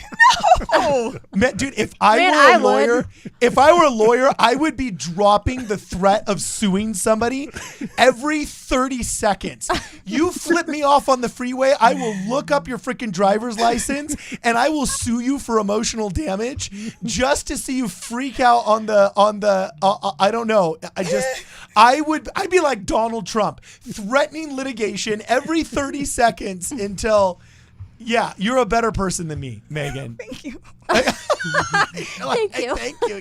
No. Man, dude, if I were a lawyer, I would be dropping the threat of suing somebody every 30 seconds. You flip me off on the freeway, I will look up your freaking driver's license and I will sue you for emotional damage just to see you freak out on the I don't know. I'd be like Donald Trump, threatening litigation every 30 seconds until you're a better person than me, Megan. Thank you. Thank you. Thank you,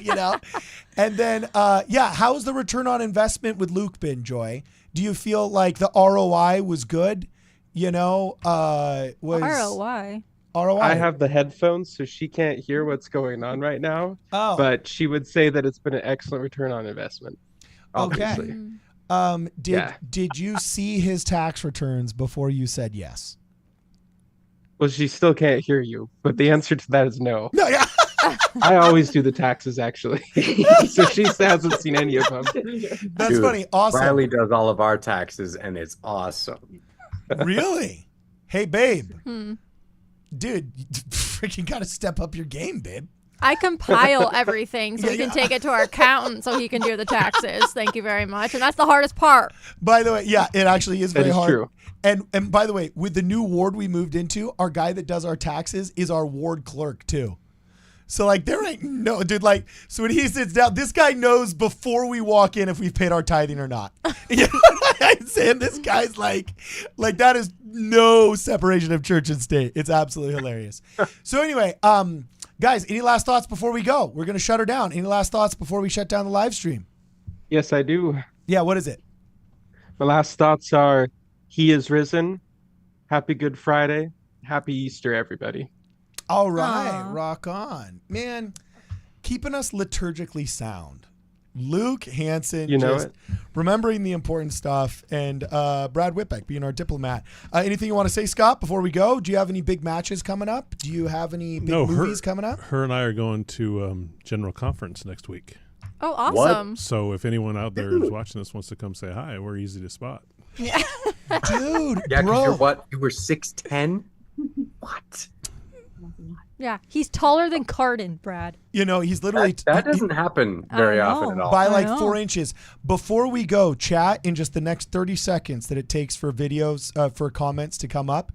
And then, how's the return on investment with Luke been, Joy? Do you feel like the ROI was good? ROI? ROI. I have the headphones, so she can't hear what's going on right now. Oh. But she would say that it's been an excellent return on investment. Obviously. Okay. Did you see his tax returns before you said yes? Well, she still can't hear you, but the answer to that is no. No, yeah. I always do the taxes, actually. So she hasn't seen any of them. That's funny. Awesome. Riley does all of our taxes, and it's awesome. Really? Hey, babe. Dude, you freaking got to step up your game, babe. I compile everything so we can take it to our accountant so he can do the taxes. Thank you very much. And that's the hardest part. By the way, yeah, it actually is very hard. True. And by the way, with the new ward we moved into, our guy that does our taxes is our ward clerk too. So like there ain't no dude like so when he sits down, this guy knows before we walk in if we've paid our tithing or not. You know what I'm saying? This guy's like that is no separation of church and state. It's absolutely hilarious. So anyway, guys, any last thoughts before we go? We're gonna shut her down. Any last thoughts before we shut down the live stream? Yes, I do. Yeah, what is it? My last thoughts are, He is risen. Happy Good Friday. Happy Easter, everybody. All right, rock on. Man, keeping us liturgically sound. Luke Hansen, remembering the important stuff, and Brad Whitbeck being our diplomat. Anything you want to say, Scott, before we go? Do you have any big matches coming up? Do you have any big movies coming up? Her and I are going to General Conference next week. Oh, awesome. What? So if anyone out there who's watching this wants to come say hi, we're easy to spot. Yeah. Dude, yeah, bro. You're what? You were 6'10"? What? Yeah, he's taller than Cardin, Brad. You know, he's literally... That doesn't happen very often at all. By like 4 inches. Before we go, chat in just the next 30 seconds that it takes for videos, for comments to come up.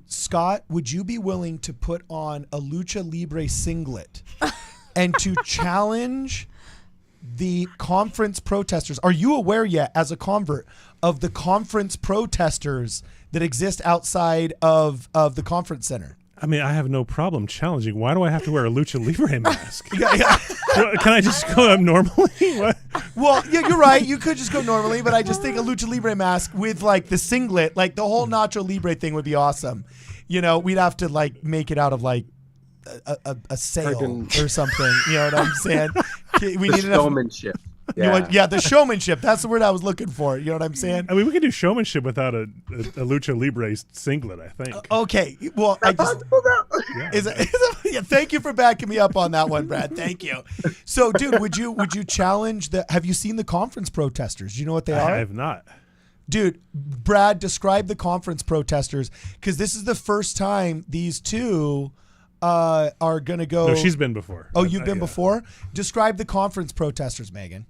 Scott, would you be willing to put on a Lucha Libre singlet and to challenge the conference protesters? Are you aware yet, as a convert, of the conference protesters that exist outside of the conference center? I mean, I have no problem challenging. Why do I have to wear a Lucha Libre mask? Can I just go up normally? What? Well, yeah, you're right. You could just go normally, but I just think a Lucha Libre mask with like the singlet, like the whole Nacho Libre thing would be awesome. You know, we'd have to like make it out of like a sail or something. You know what I'm saying? We need showmanship. Yeah. The showmanship. That's the word I was looking for. You know what I'm saying? I mean, we can do showmanship without a Lucha Libre singlet, I think. Okay. Well, thank you for backing me up on that one, Brad. Thank you. So, dude, would you challenge have you seen the conference protesters? Do you know what they are? I have not. Dude, Brad, describe the conference protesters, because this is the first time these two are going to go. No, she's been before. Oh, you've been before? Describe the conference protesters, Megan.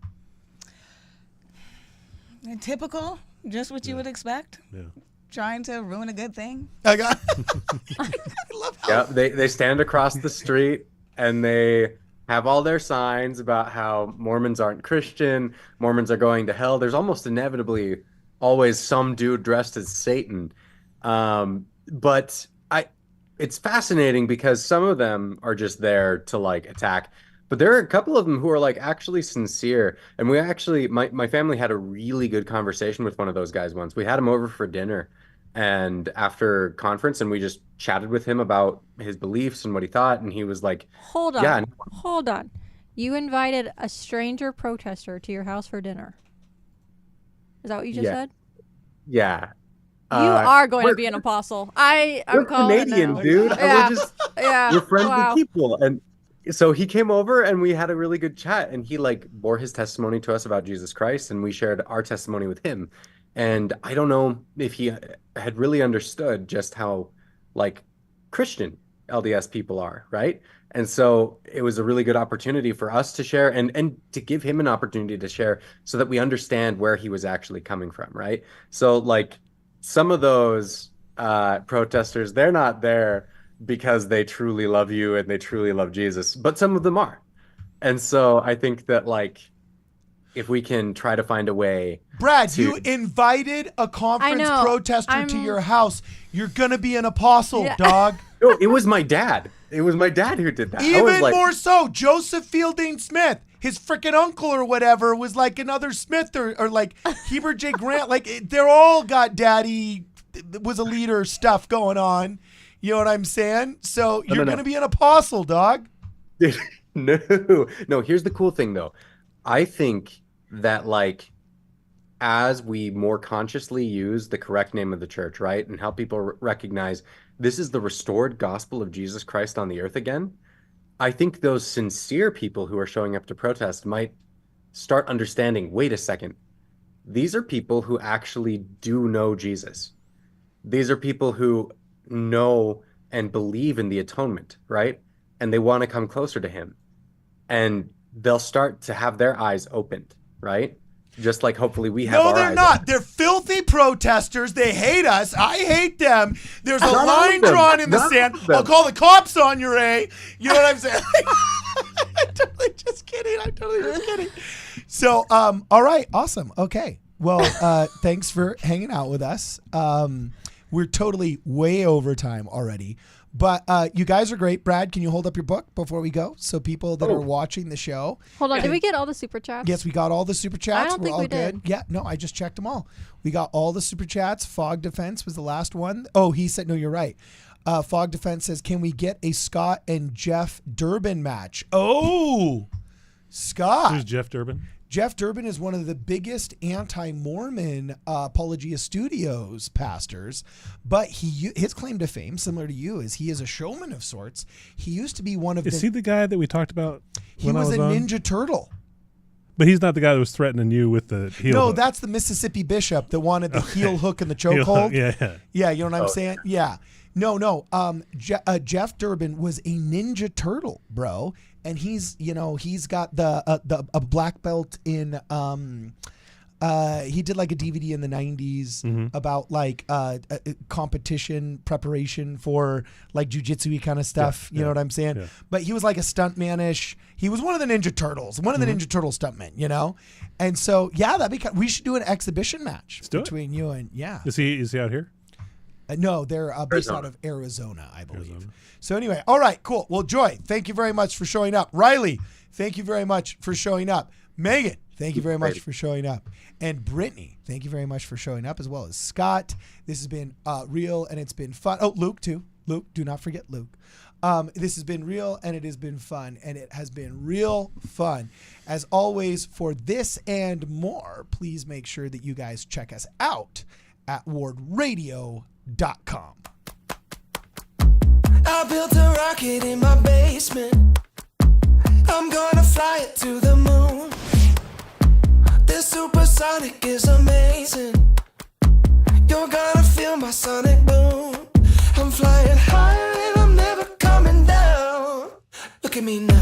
Typical, just what you would expect. Yeah. Trying to ruin a good thing. I love how they stand across the street and they have all their signs about how Mormons aren't Christian, Mormons are going to hell. There's almost inevitably always some dude dressed as Satan. But it's fascinating because some of them are just there to like attack, but there are a couple of them who are like actually sincere. And we actually, my family had a really good conversation with one of those guys once. We had him over for dinner and after conference, and we just chatted with him about his beliefs and what he thought. And he was like, hold on. You invited a stranger protester to your house for dinner. Is that what you just said? Yeah. You are going to be an apostle. I'm Canadian, dude. Yeah. We're friendly people. And so he came over and we had a really good chat, and he like bore his testimony to us about Jesus Christ, and we shared our testimony with him. And I don't know if he had really understood just how like Christian LDS people are, right? And so it was a really good opportunity for us to share and to give him an opportunity to share so that we understand where he was actually coming from, right? So like some of those protesters, they're not there because they truly love you and they truly love Jesus, but some of them are. And so I think that like, if we can try to find a way. Brad, you invited a conference protester to your house. You're going to be an apostle, dog. No, it was my dad. It was my dad who did that. Even more so, Joseph Fielding Smith, his freaking uncle or whatever, was like another Smith or like Heber J. Grant. Like they're all got daddy was a leader stuff going on. You know what I'm saying? So you're going to be an apostle, dog. No. Here's the cool thing, though. I think that, like, as we more consciously use the correct name of the church, right, and help people recognize this is the restored gospel of Jesus Christ on the earth again, I think those sincere people who are showing up to protest might start understanding, wait a second, these are people who actually do know Jesus. These are people who know and believe in the atonement, right? And they want to come closer to him. And they'll start to have their eyes opened, right? Just like hopefully we have. No, they're not. They're filthy protesters. They hate us. I hate them. There's a line drawn in the sand. I'll call the cops on you, Ray. You know what I'm saying? I'm totally just kidding. So, all right, awesome. Okay. Well, thanks for hanging out with us. We're totally way over time already. But you guys are great. Brad, can you hold up your book before we go so people that are watching the show? Hold on. Did we get all the super chats? Yes, we got all the super chats. I don't think we did. Yeah, no, I just checked them all. We got all the super chats. Fog Defense was the last one. Oh, he said, no, you're right. Fog Defense says, can we get a Scott and Jeff Durbin match? Oh, Scott. Who's Jeff Durbin? Jeff Durbin is one of the biggest anti-Mormon Apologia Studios pastors, but his claim to fame, similar to you, is he is a showman of sorts. He used to be one of Is he the guy that we talked about He when I was a on? Ninja Turtle. But he's not the guy that was threatening you with the heel No, hook. that's the Mississippi bishop that wanted the heel hook and the chokehold. Yeah, you know what I'm saying? Yeah. No. Jeff Durbin was a Ninja Turtle, bro. And he's got a black belt in he did like a DVD in the 90s about like competition preparation for like jujitsu-y kind of stuff. You know what I'm saying? Yeah. But he was like a stuntman-ish. He was one of the Ninja Turtles, one of the Ninja Turtle stuntmen, you know? And so, yeah, we should do an exhibition match between you and, Is he out here? No, they're based out of Arizona, I believe. So anyway, all right, cool. Well, Joy, thank you very much for showing up. Riley, thank you very much for showing up. Megan, thank you very much for showing up. And Brittany, thank you very much for showing up, as well as Scott. This has been real, and it's been fun. Oh, Luke, too. Luke, do not forget Luke. This has been real, and it has been fun, and it has been real fun. As always, for this and more, please make sure that you guys check us out at WardRadio.com. I built a rocket in my basement. I'm gonna fly it to the moon. This supersonic is amazing. You're gonna feel my sonic boom. I'm flying high and I'm never coming down. Look at me now.